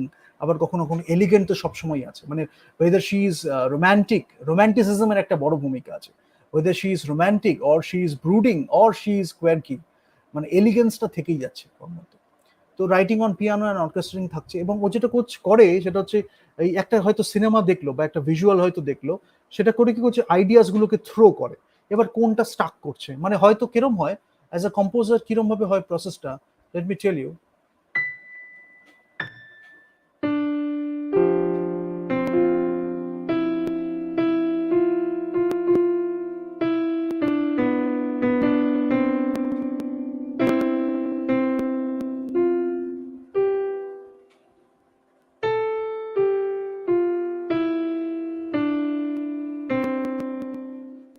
আবার কখনো কখনো এলিগেন্ট তো সবসময় আছে, মানে ওয়েদার শি ইজ রোম্যান্টিক, রোম্যান্টিসিজমের একটা বড় ভূমিকা আছে, whether she is romantic or she is brooding or she is quirky, মানে এলিগেন্সটা থেকেই যাচ্ছে ওর মধ্যে। তো writing on piano and orchestrating থাকছে, এবং ও যেটা করে সেটা হচ্ছে এই একটা হয়তো সিনেমা দেখলো বা একটা ভিজুয়াল হয়তো দেখলো, সেটা করে কি করছে আইডিয়াস গুলোকে থ্রো করে, এবার কোনটা স্টাক করছে, মানে হয়তো কিরম হয় অ্যাজ আ কম্পোজার কিরম ভাবে হয় প্রসেসটা, লেট মি টেল ইউ।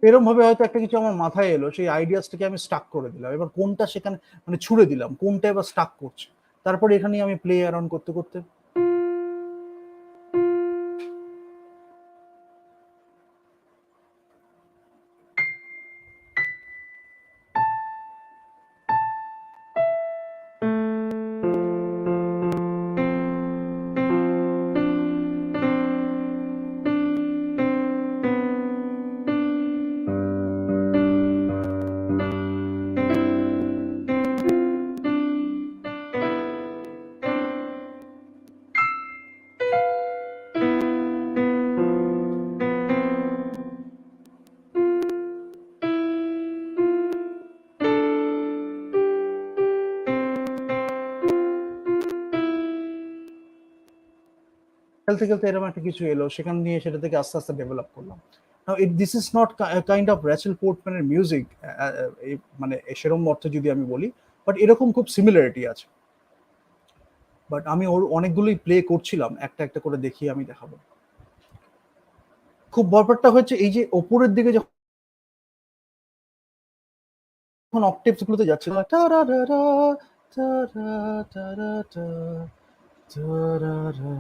এরকম ভাবে হয়তো একটা কিছু আমার মাথায় এলো, সেই আইডিয়াসটাকে আমি স্টাক করে দিলাম, এবার কোনটা সেখানে মানে ছুড়ে দিলাম, কোনটা এবার স্টাক করছে, তারপরে এখানে আমি প্লে অ্যারাউন্ড করতে করতে খেলতে খেলতে এরকম একটা কিছু এলো, সেখান নিয়ে সেটা থেকে আস্তে আস্তে ডেভেলপ করলাম। Now, this is not kind of Rachel পোর্টম্যানের মিউজিক, মানে সেরকম অর্থে যদি আমি বলি, বাট এরকম খুব সিমিলারিটি আছে। বাট আমি ওর অনেকগুলোই প্লে করছিলাম, একটা একটা করে দেখিয়ে আমি দেখাবো। খুব ব্যাপারটা হচ্ছে এই যে ওপরের দিকে যখন অক্টেভস গুলোতে যাচ্ছে না, টারারারা, টারাটারাটা, টারারা, টারারারা,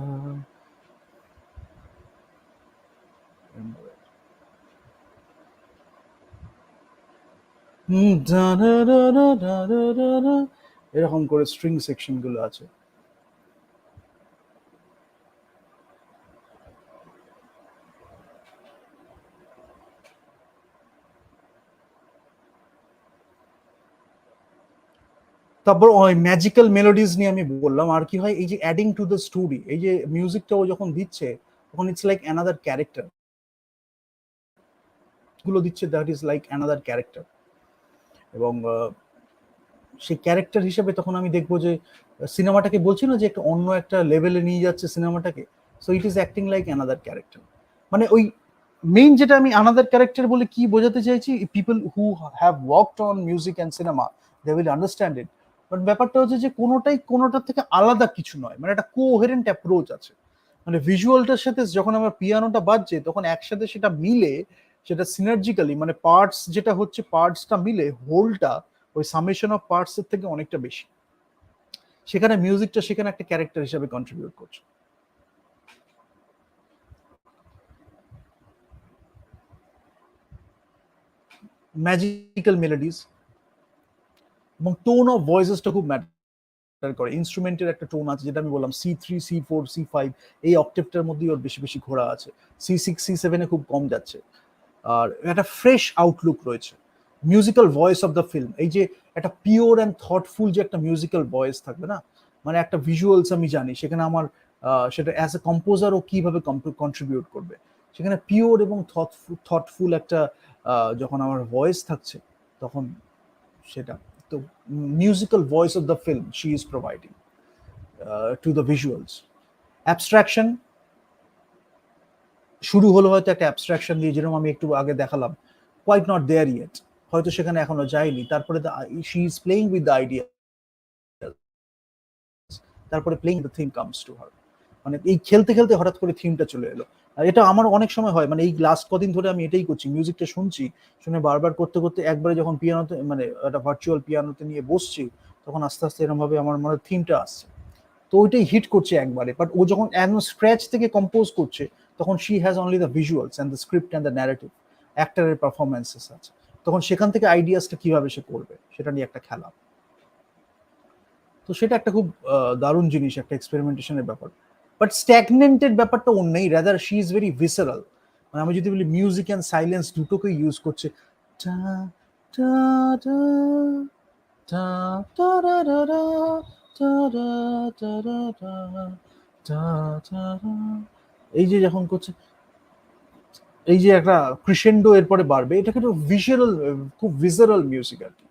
এরকম করে স্ট্রিং সেকশন গুলো আছে। তারপর ওই ম্যাজিক্যাল মেলোডিজ নিয়ে আমি বললাম। আর কি হয়, এই যে অ্যাডিং টু দ্য স্টোরি, এই যে মিউজিকটা ও যখন দিচ্ছে তখন ইটস লাইক অ্যানাদার ক্যারেক্টার গুলো দিচ্ছে, that is like another character. এবং সেই ক্যারেক্টার হিসেবে তখন আমি দেখবো যে সিনেমাটাকে বলছি না যে একটা অন্য একটা লেভেলে নিয়ে যাচ্ছে সিনেমাটাকে। So it is acting like another character. মানে ওই মেইন যেটা আমি আনাদার ক্যারেক্টার বলে কি বোঝাতে চাইছি, people who have worked on music and cinema they will understand it. But ব্যাপারটা হচ্ছে যে কোনোটাই কোনোটার থেকে আলাদা কিছু নয়, মানে একটা কোহেরেন্ট অ্যাপ্রোচ আছে। মানে ভিজুয়ালটার সাথে যখন আমার পিয়ানোটা বাজছে তখন একসাথে সেটা মিলে, সেটা সিনার্জিক্যালি, মানে পার্টস যেটা হচ্ছে পার্টসটা মিলে হোলটা ওই সামেশন অফ পার্টস এর থেকে অনেকটা বেশি। সেখানে মিউজিকটা সেখানে একটা ক্যারেক্টার হিসেবে কন্ট্রিবিউট করছে। ম্যাজিক্যাল মেলোডিজ এবং টোন অফ ভয়েসেসটা খুব ম্যাটার করে। ইনস্ট্রুমেন্টের একটা টোন আছে, যেটা আমি বললাম C3 C4 C5, এই অক্টেভটার মধ্যেই ওর বেশি বেশি ঘোরা আছে, C6 C7-এ খুব কম যাচ্ছে। আর একটা ফ্রেশ আউটলুক রয়েছে। Musical voice of the film, এই যে একটা পিওর অ্যান্ড থটফুল যে একটা মিউজিক্যাল ভয়েস থাকবে না, মানে একটা ভিজুয়ালস আমি জানি সেখানে আমার সেটা অ্যাজ এ কম্পোজার ও কিভাবে কন্ট্রিবিউট করবে, সেখানে পিওর এবং থটফুল একটা যখন আমার ভয়েস থাকছে তখন সেটা তো musical voice of the film she is providing to the visuals. Abstraction শুরু হলো হয়তো একটা অ্যাবস্ট্রাকশন দিয়ে, যেরকম আমি একটু আগে দেখালাম, কোয়াইট নট দেয়ার ইয়েট, হয়তো সেখানে এখনো যায়নি। তারপরে she is playing with the idea, তারপরে playing the theme comes to her, মানে এই খেলতে খেলতে হঠাৎ করে থিমটা চলে এলো। আর এটা আমার অনেক সময় হয়, মানে এই লাস্ট কদিন ধরে আমি এটাই করছি, মিউজিকটা শুনছি, শুনে বারবার করতে করতে একবারে যখন পিয়ানোতে, মানে একটা ভার্চুয়াল পিয়ানোতে নিয়ে বসছি, তখন আস্তে আস্তে এরকম ভাবে আমার মনে থিমটা আসছে। তো ওইটাই হিট করছে একবারে। বাট ও যখন একদম স্ক্র্যাচ থেকে কম্পোজ করছে তখন she has only the visuals and the script and the narrative, অ্যাক্টরের পারফরমেন্সেস আছে। তখন সেখান থেকে আইডিয়াসটা কিভাবে সে করবে সেটা নিয়ে একটা খেলা। তো সেটা একটা খুব দারুণ জিনিস, একটা এক্সপেরিমেন্টেশনের ব্যাপার। বাট স্ট্যাগনেন্টেড ব্যাপারটা ওর নেই, rather she is very visceral. মানে আমি যদি বলি মিউজিক অ্যান্ড সাইলেন্স দুটোকেই ইউজ করছে। টা টা টা টা টা রা রা রা, টা রা টা রা রা, টা টা রা। এই যে যখন করছে, এই যে একটা ক্রিসেন্ডো এরপরে বাড়বে, এটা কিন্তু ভিজুয়াল, খুব ভিজারাল মিউজিক আর কি।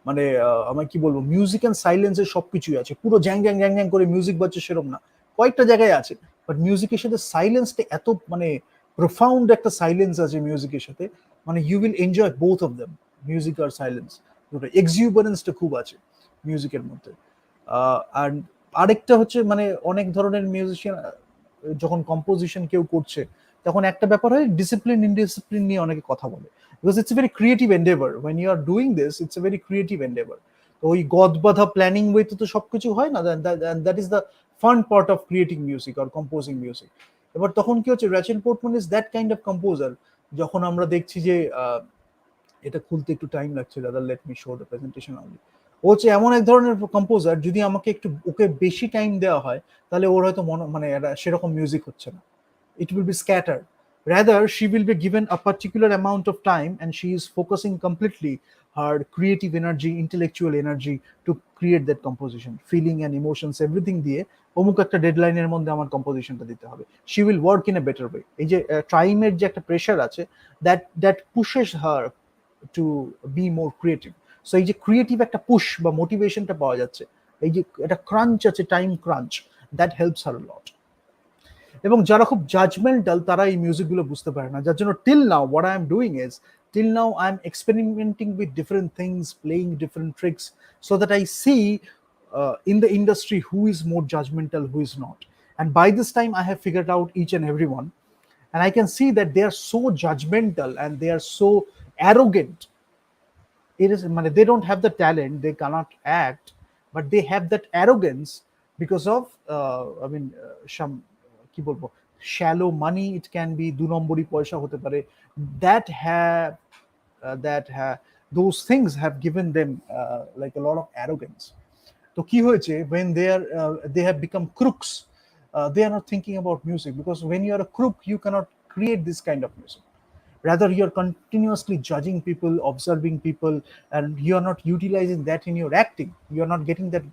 মানে আমি কি বলবো, মিউজিক অ্যান্ড সাইলেন্সের সবকিছুই আছে, পুরো জ্যাং জ্যাং জ্যাং জ্যাং করে মিউজিক বাজছে সেরকম না, কয়েকটা জায়গায় আছে। বাট মিউজিকের সাথে সাইলেন্সটা এত, মানে প্রোফাউন্ড একটা সাইলেন্স আছে মিউজিকের সাথে, মানে you will enjoy both of them, music আর সাইলেন্স দুটো। এক্সিউবারেন্সটা খুব আছে মিউজিকের মধ্যে। আর আরেকটা হচ্ছে, মানে অনেক ধরনের মিউজিশিয়ান যখন কম্পোজিশন কেউ করছে তখন একটা ব্যাপার হয়, ডিসিপ্লিন ইনডিসিপ্লিন নিয়ে অনেকে কথা বলে, because it's a very creative endeavour, when you are doing this it's a very creative endeavour. তো ওই গদ বাঁধা প্ল্যানিং ওয়েতে তো সবকিছু হয় না, that is the fun part of creating music or composing music. এবার তখন কি হচ্ছে, Rachel Portman is that kind of composer. যখন আমরা দেখছি যে এটা খুলতে একটু টাইম লাগছে, দাদা let me show the presentation only. ও হচ্ছে এমন এক ধরনের কম্পোজার, যদি আমাকে একটু ওকে বেশি টাইম দেওয়া হয় তাহলে ওর হয়তো মানে সেরকম মিউজিক হচ্ছে না, it will be scattered. Rather, she will be given a particular amount of time and she is focusing completely her creative energy, intellectual energy to create that composition, feeling and emotions, everything দিয়ে অমুক একটা ডেডলাইনের মধ্যে আমার কম্পোজিশনটা দিতে হবে। She will work in a better way. এই যে টাইমের যে একটা প্রেশার আছে, that pushes her to be more creative. So এই যে ক্রিয়েটিভ একটা পুশ বা মোটিভেশনটা পাওয়া যাচ্ছে, এই যে একটা ক্রাঞ্চ আছে, time crunch, that helps her lot. এবং যারা খুব জাজমেন্টাল তারা এই মিউজিকগুলো বুঝতে পারে না, যার জন্য till now what I am doing is, till now I am experimenting with different things, playing different tricks, so that I see in the industry who is more judgmental, who is not. And by this time I have figured out each and every one, and I can see that they are so judgmental and they are so arrogant. It is, they don't have the talent, they cannot act, but they have that arrogance because of some কি বলবো, shallow money, it can be দু নম্বরই পয়সা হতে পারে, that have that have those things have given them like a lot of arrogance. তো কি হয়েছে, when they have become crooks, they are not thinking about music, because when you are a crook you cannot create this kind of music. Rather, you're continuously judging people, observing people, and you're not utilizing that in your acting. You're not getting that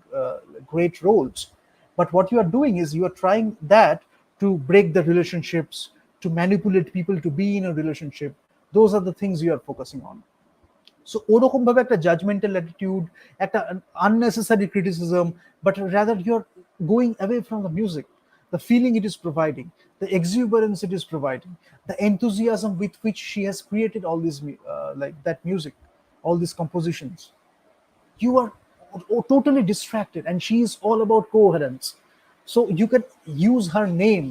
great roles. But what you are doing is you are trying that to break the relationships, to manipulate people to be in a relationship. Those are the things you are focusing on. So ওরকম ভাবে একটা judgemental attitude, একটা unnecessary criticism, but rather you are going away from the music, the feeling it is providing, the exuberance it is providing, the enthusiasm with which she has created all this like that music, all these compositions. You are totally distracted, and she is all about coherence. So you can use her name,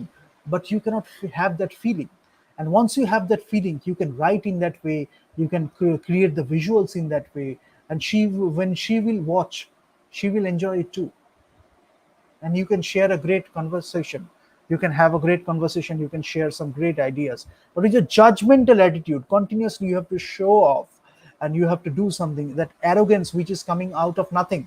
but you cannot have that feeling. And once you have that feeling, you can write in that way, you can create the visuals in that way, and when she will watch, she will enjoy it too. And you can share a great conversation, you can have a great conversation, you can share some great ideas. But with a judgmental attitude, continuously you have to show off, and you have to do something, that arrogance which is coming out of nothing,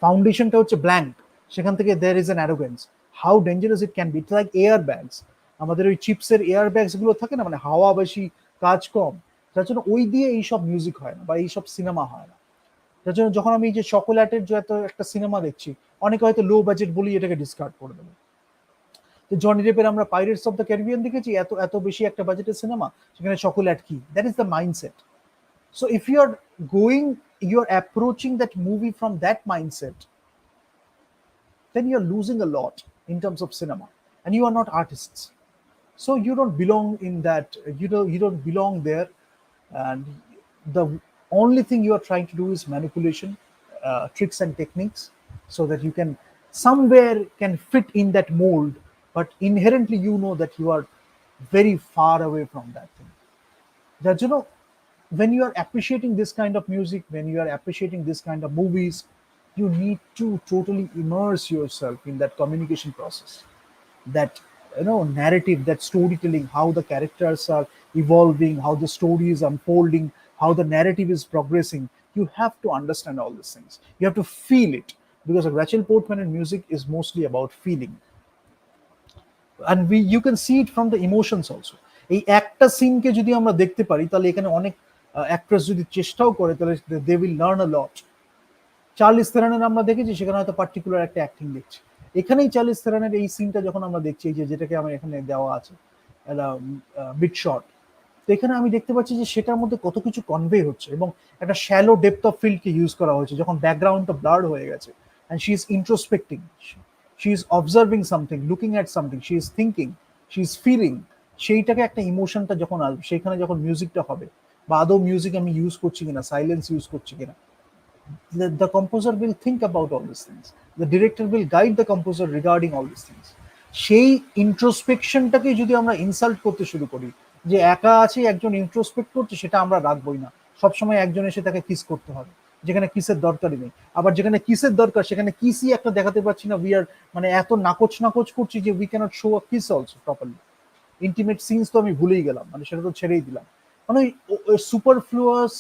foundationটা হচ্ছে blank, সেখান থেকে there is an arrogance. How dangerous it can be. It's like air bags, আমাদের ওই চিপসের air bags গুলো থাকে না, মানে হাওয়া বেশি কাজ কম, তার জন্য ওই দিয়ে এইসব মিউজিক হয় না বা এইসব সিনেমা হয় না। যার জন্য যখন আমি এই যে চকোলেটের যে এত একটা সিনেমা দেখছি, অনেকে হয়তো লো বাজেট বলেই এটাকে ডিসকার্ড করে দেবে। তো জনি রেপের আমরা পাইরেটস অফ দ্য ক্যারিবিয়ান দেখেছি, এত এত বেশি একটা বাজেটের সিনেমা, সেখানে চকোলেট কি, that is the mindset. So if you are going, you are approaching that movie from that mindset, then you're losing a lot in terms of cinema, and you are not artists. So you don't belong in that, you don't belong there. And the only thing you are trying to do is manipulation, tricks and techniques, so that you can somewhere can fit in that mold, but inherently you know that you are very far away from that thing. That, when you are appreciating this kind of music, when you are appreciating this kind of movies, you need to totally immerse yourself in that communication process, that narrative, that storytelling, how the characters are evolving, how the story is unfolding, how the narrative is progressing. You have to understand all these things, you have to feel it, because Rachel Portman in music is mostly about feeling. And you can see it from the emotions also. এই একটা সিনকে যদি আমরা দেখতে পারি, তাহলে এখানে অনেক actress যদি চেষ্টাও করে, তাহলে they will learn a lot. Charlize থেরানের আমরা দেখেছি, সেখানে হয়তো পার্টিকুলার একটা অ্যাক্টিং দেখছি। এখানেই চার্লিস থেরানের এই সিনটা যখন আমরা দেখছি, এই যেটাকে আমার এখানে দেওয়া আছে একটা বিট শট, তো এখানে আমি দেখতে পাচ্ছি যে সেটার মধ্যে কত কিছু কনভে হচ্ছে, এবং একটা শ্যালো ডেপথ অফ ফিল্ডকে ইউজ করা হয়েছে, যখন ব্যাকগ্রাউন্ডটা ব্লার্ড হয়ে গেছে, and she is introspecting, she is observing something, looking at something, she is thinking, she is feeling. সেইটাকে একটা ইমোশনটা যখন আসবে, সেখানে যখন মিউজিকটা হবে, বা আদৌ মিউজিক আমি ইউজ করছি কিনা, সাইলেন্স ইউজ করছি কিনা, the composer will think about all these things, the director will guide the composer regarding all these things. সেই ইন্ট্রোস্পেকশনটাকে যদি আমরা ইনসাল্ট করতে শুরু করি, যে একা আছে একজন ইন্ট্রোস্পেক্ট করছে, সেটা আমরা রাখবোই না, সবসময় একজন এসে তাকে কিস করতে হবে, যেখানে কিসের দরকারই নেই। আবার যেখানে কিসের দরকার, সেখানে কিসই একটা দেখাতে পারছি না, উই আর মানে এত নাকচ নাকচ করছি যে we can't show a kiss also properly. Intimate scenes তো আমি ভুলেই গেলাম, মানে সেটা তো ছেড়েই দিলাম। মানে সুপারফ্লুয়াস,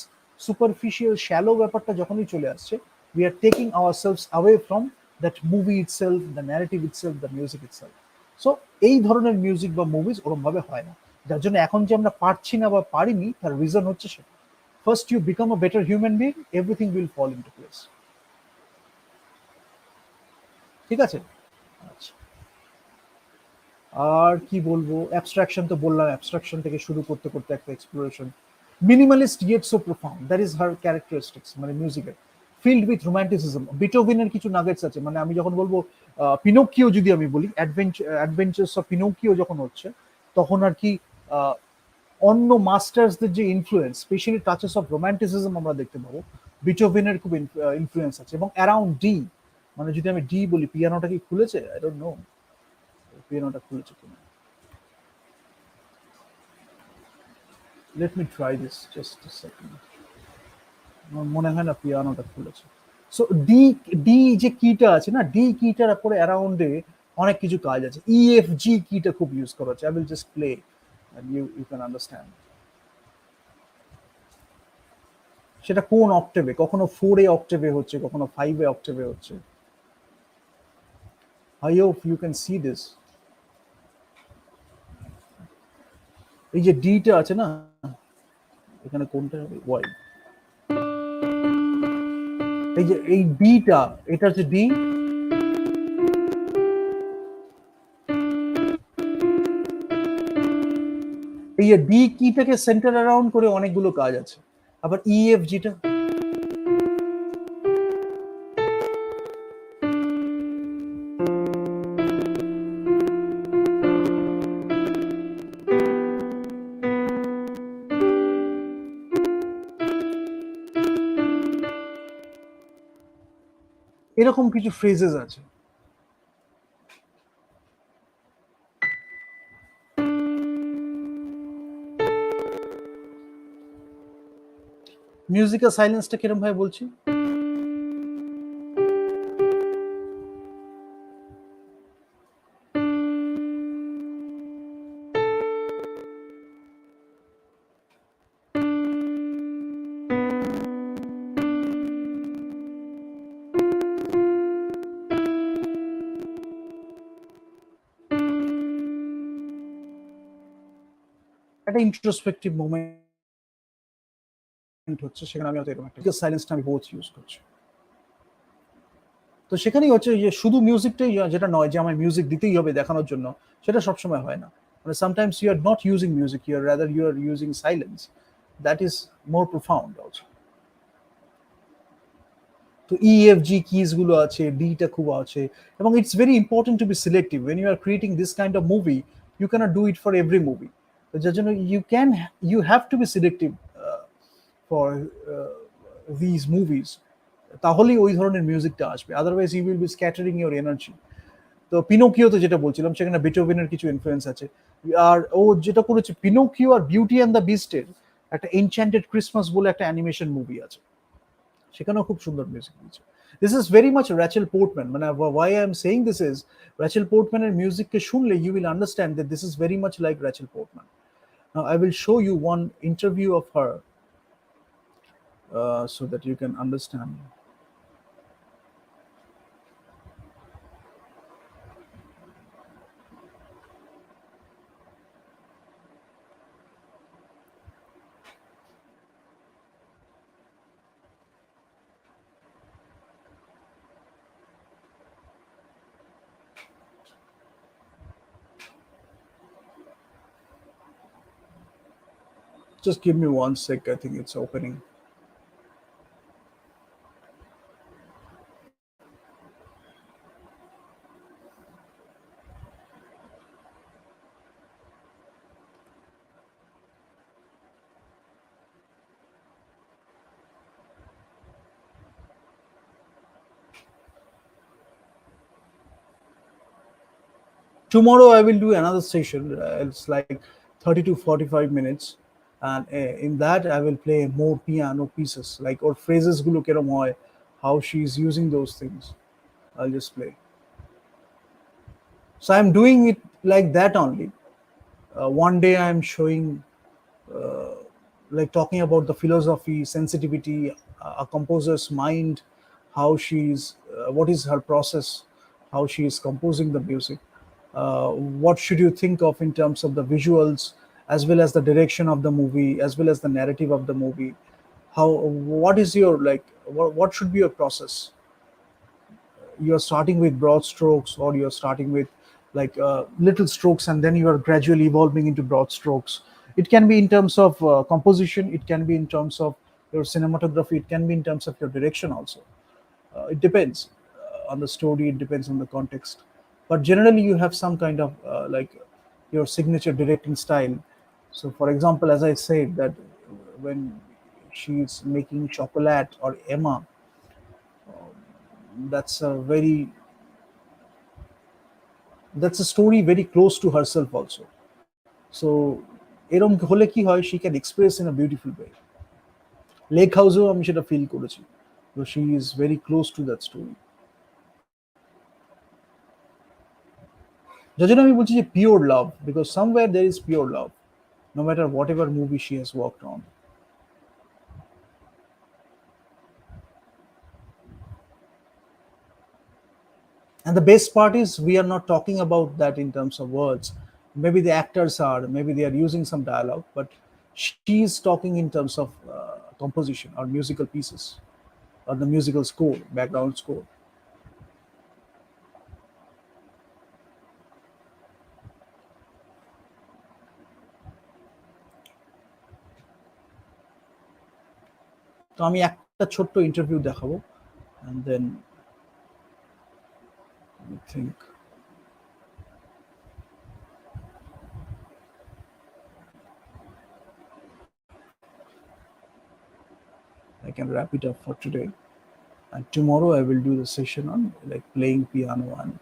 সুপারফিশিয়াল, শ্যালো ব্যাপারটা যখনই চলে আসছে, we are taking our selves away from that movie itself, the narrative itself, the music itself. So এই ধরনের মিউজিক বা মুভিজ ওরমভাবে হয় না, যার জন্য এখন যে আমরা পারছি না বা পারিনি, তার রিজন হচ্ছে সেটা। First you become a better human being, everything will fall into place. ঠিক আছে, আচ্ছা। আর কি বলবো, অ্যাবস্ট্রাকশন তো বললাম, অ্যাবস্ট্রাকশন থেকে শুরু করতে করতে একটা exploration. Minimalist yet so profound, that is her characteristics, মানে মিউজিকের ফিল্ড উইথ রোম্যান্টিসিজম। বিটোভিনের কিছু নাগেটস আছে, মানে আমি যখন বলবো পিনোকিও, যদি আমি বলি অ্যাডভেঞ্চার্স অফ পিনোকিও যখন হচ্ছে, তখন আর কি অন্য মাস্টার্সদের যে influence, specially touches of romanticism আমরা দেখতে পাবো। বিটোভিনের খুব ইনফ্লুয়েন্স আছে, এবং অ্যারাউন্ড ডি, মানে যদি আমি ডি বলি, পিয়ানোটা কি খুলেছে, আই ডোন্ট নো পিয়ানোটা খুলেছে কিনা। Let me try this just a second. আমার মনে হয় না পিয়ানোটা খুলেছে। সো ডি, ডি যে কিটা আছে না, ডি কিটার পরে অ্যারাউন্ডে অনেক কিছু কাজ আছে। ই এফ জি কিটা খুব ইউজ করা হচ্ছে। I will just play and you can understand. সেটা কোন অক্টেভে, কখনো 4 এ অক্টেভে হচ্ছে, কখনো 5 এ অক্টেভে হচ্ছে। I hope you can see this. এই যে ডিটা আছে না, এখানে কোনটা হবে? ওয়াই। এই যে এই ডিটা, এটা হচ্ছে ডি। এই যে ডি কিটাকে সেন্টার অ্যারাউন্ড করে অনেকগুলো কাজ আছে। আবার ইএফ জিটা, এরকম কিছু ফ্রেজেস আছে। মিউজিক্যাল সাইলেন্সটা কিরম ভাবে বলছি? একটা ইন্ট্রোস্পেক্টিভ মোমেন্ট হচ্ছে, সেখানে আমি হয়তো এরকম একটা সাইলেন্সটা আমি বোথ ইউজ করছি। তো সেখানেই হচ্ছে যে শুধু মিউজিকটাই যেটা নয় যে আমার মিউজিক দিতেই হবে দেখানোর জন্য, সেটা সবসময় হয় না। মানে sometimes you are not using music, you are rather you are using silence, that is more profound also. তো ইএফজি কিজ গুলো আছে, ডিটা খুব আছে, এবং it's very important to be selective when you are creating this kind of movie. You can't do it for every movie. তো যার জন্য you have to be selective for these movies, তাহলেই ওই ধরনের মিউজিকটা আসবে, otherwise you will be scattering your energy. তো পিনোকিওতে যেটা বলছিলাম, সেখানে বিটোভেনের কিছু ইনফ্লুয়েন্স আছে। আর ও যেটা করেছে পিনোকিও আর বিউটি অ্যান্ড দ্য বিস্টের একটা এনচ্যান্টেড ক্রিসমাস বলে একটা অ্যানিমেশন মুভি আছে, সেখানেও খুব সুন্দর মিউজিক দিয়েছে। This is very much Rachel Portman, মানে why I am saying this is Rachel পোর্টম্যানের মিউজিককে শুনলে you will understand that this is very much like Rachel Portman. Now I will show you one interview of her so that you can understand. Just give me one sec, I think it's opening. Tomorrow I will do another session. It's like 30 to 45 minutes, and in that I will play more piano pieces, like or phrases gulo kerom hoy, how she is using those things. I'll just play. So I'm doing it like that only. One day I'm showing, like talking about the philosophy, sensitivity, a composer's mind, how she's, what is her process, how she is composing the music. What should you think of in terms of the visuals, as well as the direction of the movie, as well as the narrative of the movie? How, what is your like, what should be your process? You're starting with broad strokes, or you're starting with like little strokes, and then you are gradually evolving into broad strokes. It can be in terms of composition, it can be in terms of your cinematography, it can be in terms of your direction also. It depends on the story, it depends on the context, but generally you have some kind of like your signature directing style. So for example, as I said that when she's making chocolate or Emma, that's a very, that's a story very close to herself also. So এরম হলে কি হয়, she can express in a beautiful way. Lake হাউসেও আমি সেটা feel করেছি, তো she is very close to that story. যার জন্য আমি বলছি যে pure love, because somewhere there is pure love, no matter whatever movie she has worked on. And the best part is we are not talking about that in terms of words. Maybe the actors are, maybe they are using some dialogue, but She's talking in terms of composition or musical pieces or the musical score, background score. তো আমি একটা ছোট্ট interview দেখাবো, and then I think I can wrap it up for today. And tomorrow I will do the session on like playing piano and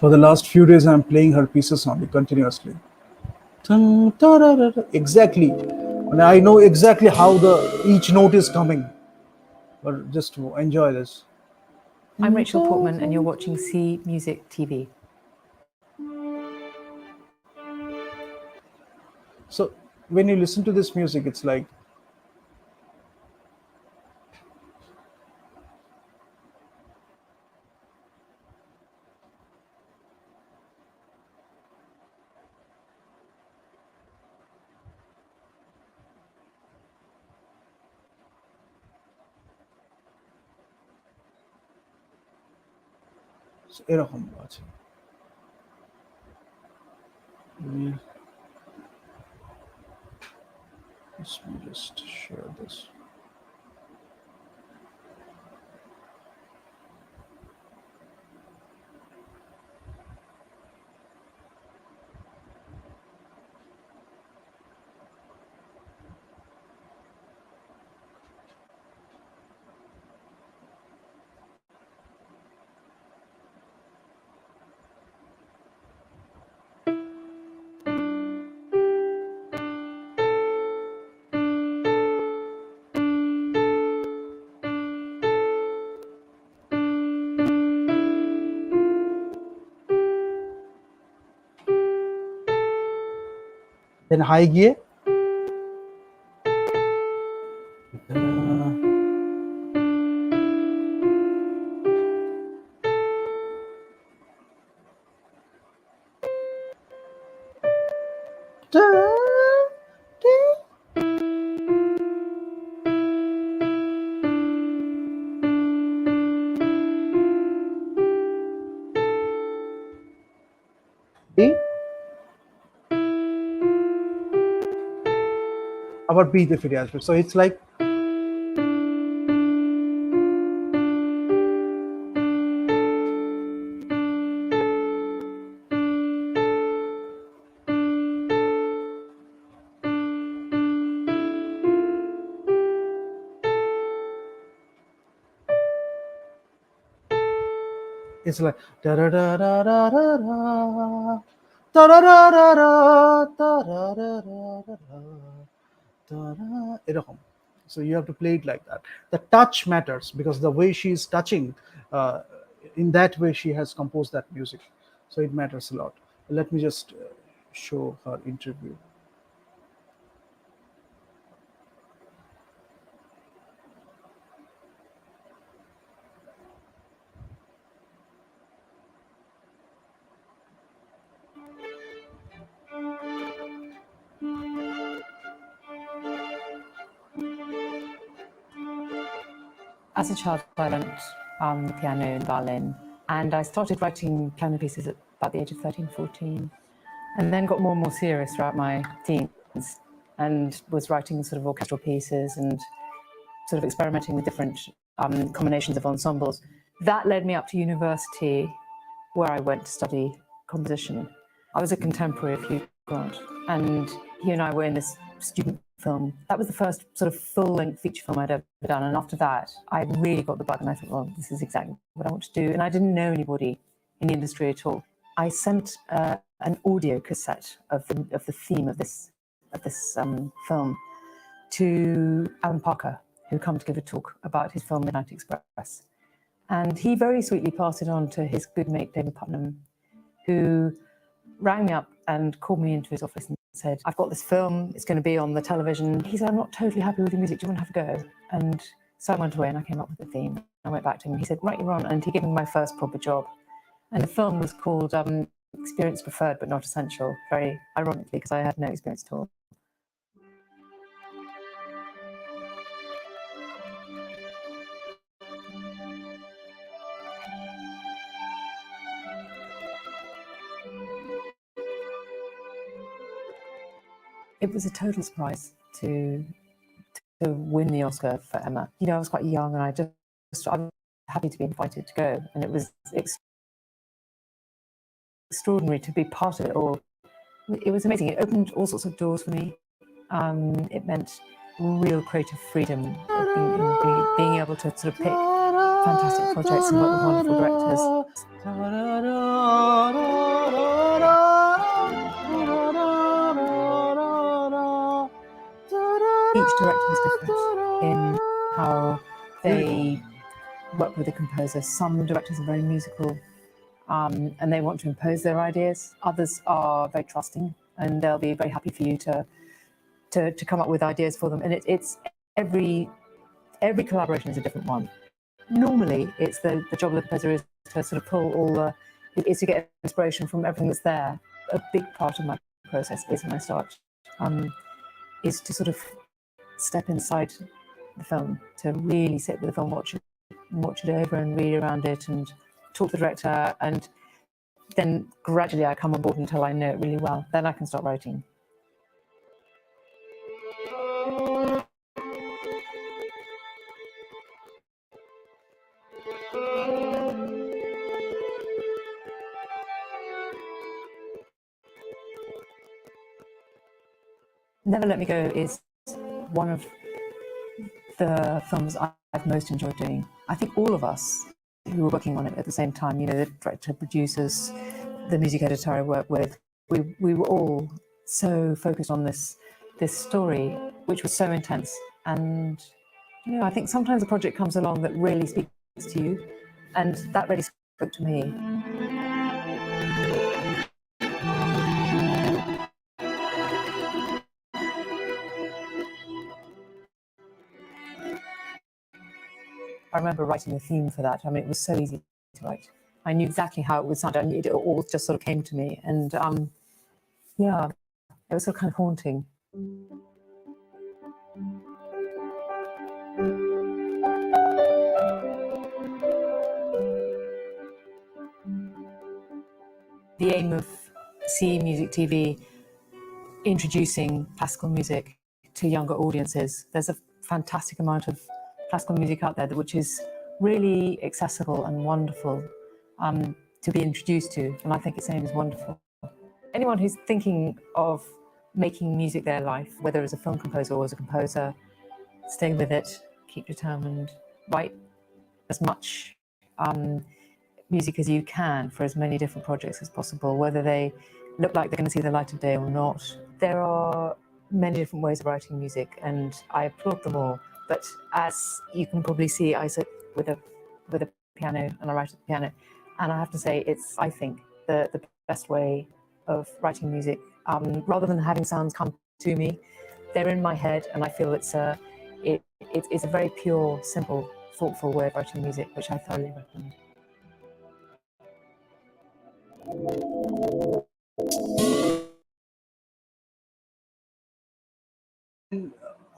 for the last few days I'm playing her pieces only continuously. Exactly. And I know exactly how the each note is coming. But just to enjoy this. I'm Rachel Portman, and you're watching C Music TV. So when you listen to this music, it's like এরকম আছে। Let me just share this. Then high গিয়ে আবার B তে ফিরে আসবে। So it's like it's like da da da da da da da da da da da da da da da এরকম। So you have to play it like that. The touch matters because the way she is touching, in that way she has composed that music. So it matters a lot. Let me just show her interview. As a child, I learned the piano and violin, and I started writing piano pieces at about the age of 13, 14, and then got more and more serious throughout my teens and was writing sort of orchestral pieces and sort of experimenting with different combinations of ensembles. That led me up to university, where I went to study composition. I was a contemporary of Hugh Grant, and he and I were in this student film. That was the first sort of full-length feature film I'd ever done, and after that, I really got the bug, and I thought, well, this is exactly what I want to do. And I didn't know anybody in the industry at all. I sent an audio cassette of the theme of this film to Alan Parker, who come to give a talk about his film Midnight Express. And he very sweetly passed it on to his good mate, David Putnam, who rang me up and called me into his office and said, I've got this film, it's going to be on the television. He said, I'm not totally happy with your music, do you want to have a go? And so I went away and I came up with the theme. I went back to him and he said, right, you're on. And he gave me my first proper job. And the film was called Experience Preferred But Not Essential, very ironically, because I had no experience at all. It was a total surprise to win the Oscar for Emma. You know, I was quite young and I was happy to be invited to go. And it was extraordinary to be part of it all. It was amazing. It opened all sorts of doors for me. It meant real creative freedom, being able to sort of pick fantastic projects and work with wonderful directors. Each director is different in how they work with the composer. Some directors are very musical and they want to impose their ideas. Others are very trusting and they'll be very happy for you to come up with ideas for them. And it's every collaboration is a different one. Normally, it's the job of the composer is to sort of pull is to get inspiration from everything that's there. A big part of my process is when I start is to sort of step inside the film, to really sit with the film, watch it over and read around it and talk to the director, and then gradually I come on board until I know it really well. Then I can start writing. Never Let Me Go is one of the films I've most enjoyed doing. I think all of us who were working on it at the same time, you know, the director, producers, the music editor I work with, we were all so focused on this story, which was so intense. And you know, I think sometimes a project comes along that really speaks to you, and that really spoke to me. I remember writing the theme for that. I mean, it was so easy to write. I knew exactly how it would sound, and it all just sort of came to me. And yeah, it was sort of kind of haunting. The aim of CE Music TV introducing classical music to younger audiences. There's a fantastic amount of classical music out there which is really accessible and wonderful to be introduced to, and I think its aim is wonderful. Anyone who's thinking of making music their life, whether as a film composer or as a composer, stay with it, keep determined, write as much music as you can for as many different projects as possible, whether they look like they're going to see the light of day or not. There are many different ways of writing music, and I applaud them all. But as you can probably see, I sit with a piano and I write at the piano, and I have to say it's, I think, the best way of writing music. Rather than having sounds come to me, they're in my head, and I feel it's a very pure, simple, thoughtful way of writing music, which I thoroughly recommend.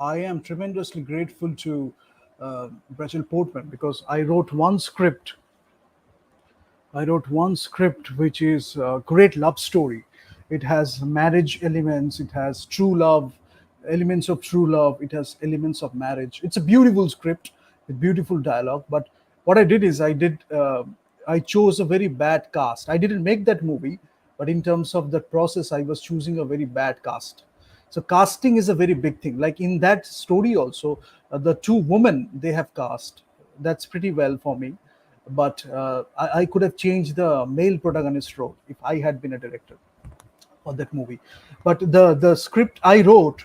I am tremendously grateful to Rachel Portman, because I wrote one script which is a great love story. It has marriage elements, it has true love, elements of true love, it has elements of marriage. It's a beautiful script with beautiful dialogue. But what I did is I chose a very bad cast. I didn't make that movie, but in terms of the process, I was choosing a very bad cast. So casting is a very big thing. Like in that story also, the two women they have cast, that's pretty well for me. But I could have changed the male protagonist role if I had been a director for that movie. But the script I wrote,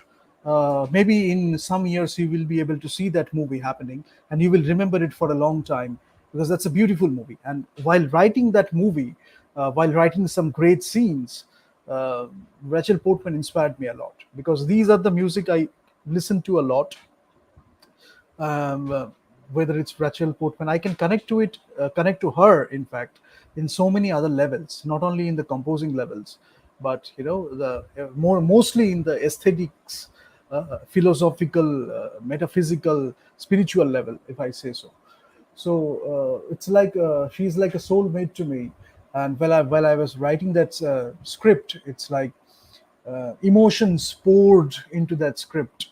maybe in some years you will be able to see that movie happening, and you will remember it for a long time, because that's a beautiful movie. And while writing that movie, while writing some great scenes, uh, Rachel Portman inspired me a lot, because these are the music I listen to a lot. um, uh, whether it's Rachel Portman, I can connect to her, in fact, in so many other levels, not only in the composing levels, but the mostly in the aesthetics, philosophical, metaphysical, spiritual level, if I say so. So it's like she's like a soulmate to me. And while I was writing that script, it's like emotions poured into that script.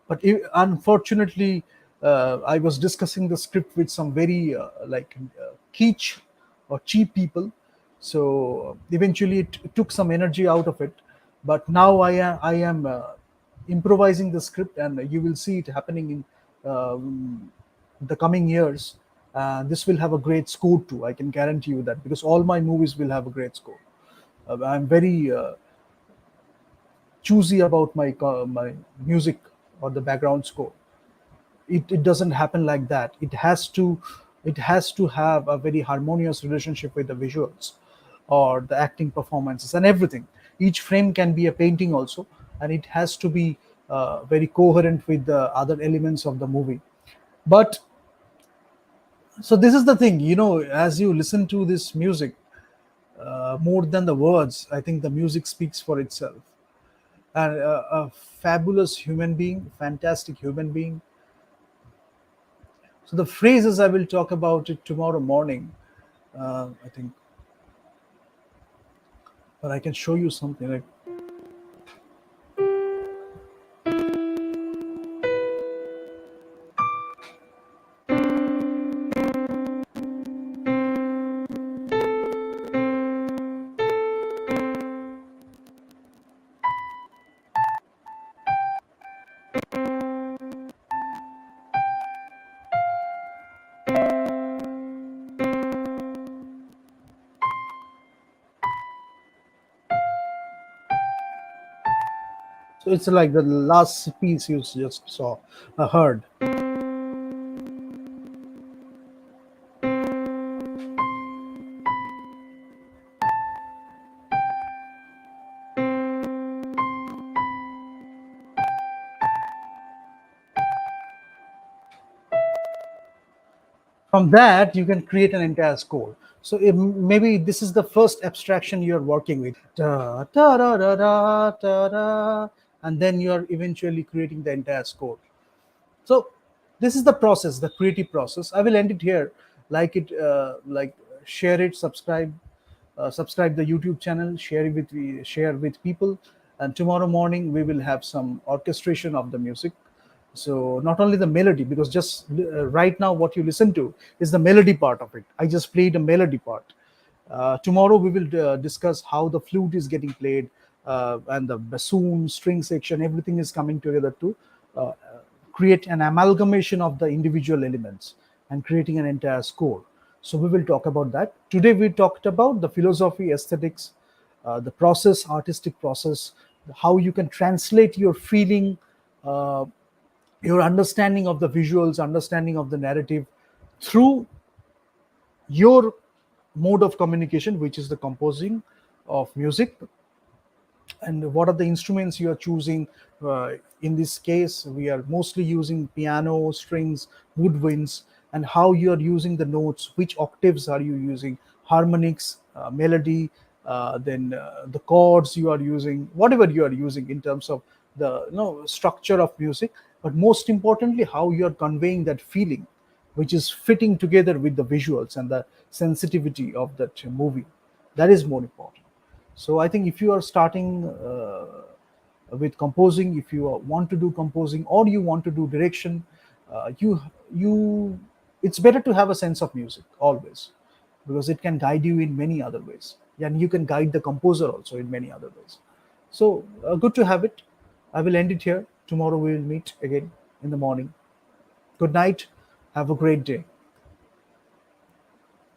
But unfortunately, I was discussing the script with some very kitsch or cheap people. So eventually, it took some energy out of it. But now I am improvising the script, and you will see it happening in the coming years. This will have a great score too. I can guarantee you that, because all my movies will have a great score. I'm very choosy about my music or the background score. It doesn't happen like that. It has to have a very harmonious relationship with the visuals or the acting performances and everything. Each frame can be a painting also, and it has to be very coherent with the other elements of the movie. But so this is the thing, as you listen to this music, more than the words, I think the music speaks for itself. And a fabulous human being, fantastic human being. So the phrases, I will talk about it tomorrow morning, I think. But I can show you something like so. It's like the last piece you just saw, heard. From that, you can create an entire score. So maybe this is the first abstraction you're working with, da, da, da, da, da, da, da, and then you're eventually creating the entire score. So this is the process, the creative process. I will end it here. Like share it, subscribe the YouTube channel, share with people. And tomorrow morning we will have some orchestration of the music. So not only the melody, because just right now what you listen to is the melody part of it. I just played a melody part. Tomorrow we will discuss how the flute is getting played, and the bassoon, string section, everything is coming together to uh, create an amalgamation of the individual elements and creating an entire score. So we will talk about that. Today we talked about the philosophy, aesthetics, the process, artistic process, how you can translate your feeling, uh, your understanding of the visuals, understanding of the narrative through your mode of communication, which is the composing of music. And what are the instruments you are choosing. In this case we are mostly using piano, strings, woodwinds, and how you are using the notes, which octaves are you using, harmonics, melody, then the chords you are using, whatever you are using in terms of the structure of music. But most importantly, how you are conveying that feeling, which is fitting together with the visuals and the sensitivity of that movie. That is more important. So I think if you are starting with composing. If you want to do composing or you want to do direction, you it's better to have a sense of music always, because it can guide you in many other ways, and you can guide the composer also in many other ways. So good to have it. I will end it here. Tomorrow we will meet again in the morning. Good night. Have a great day.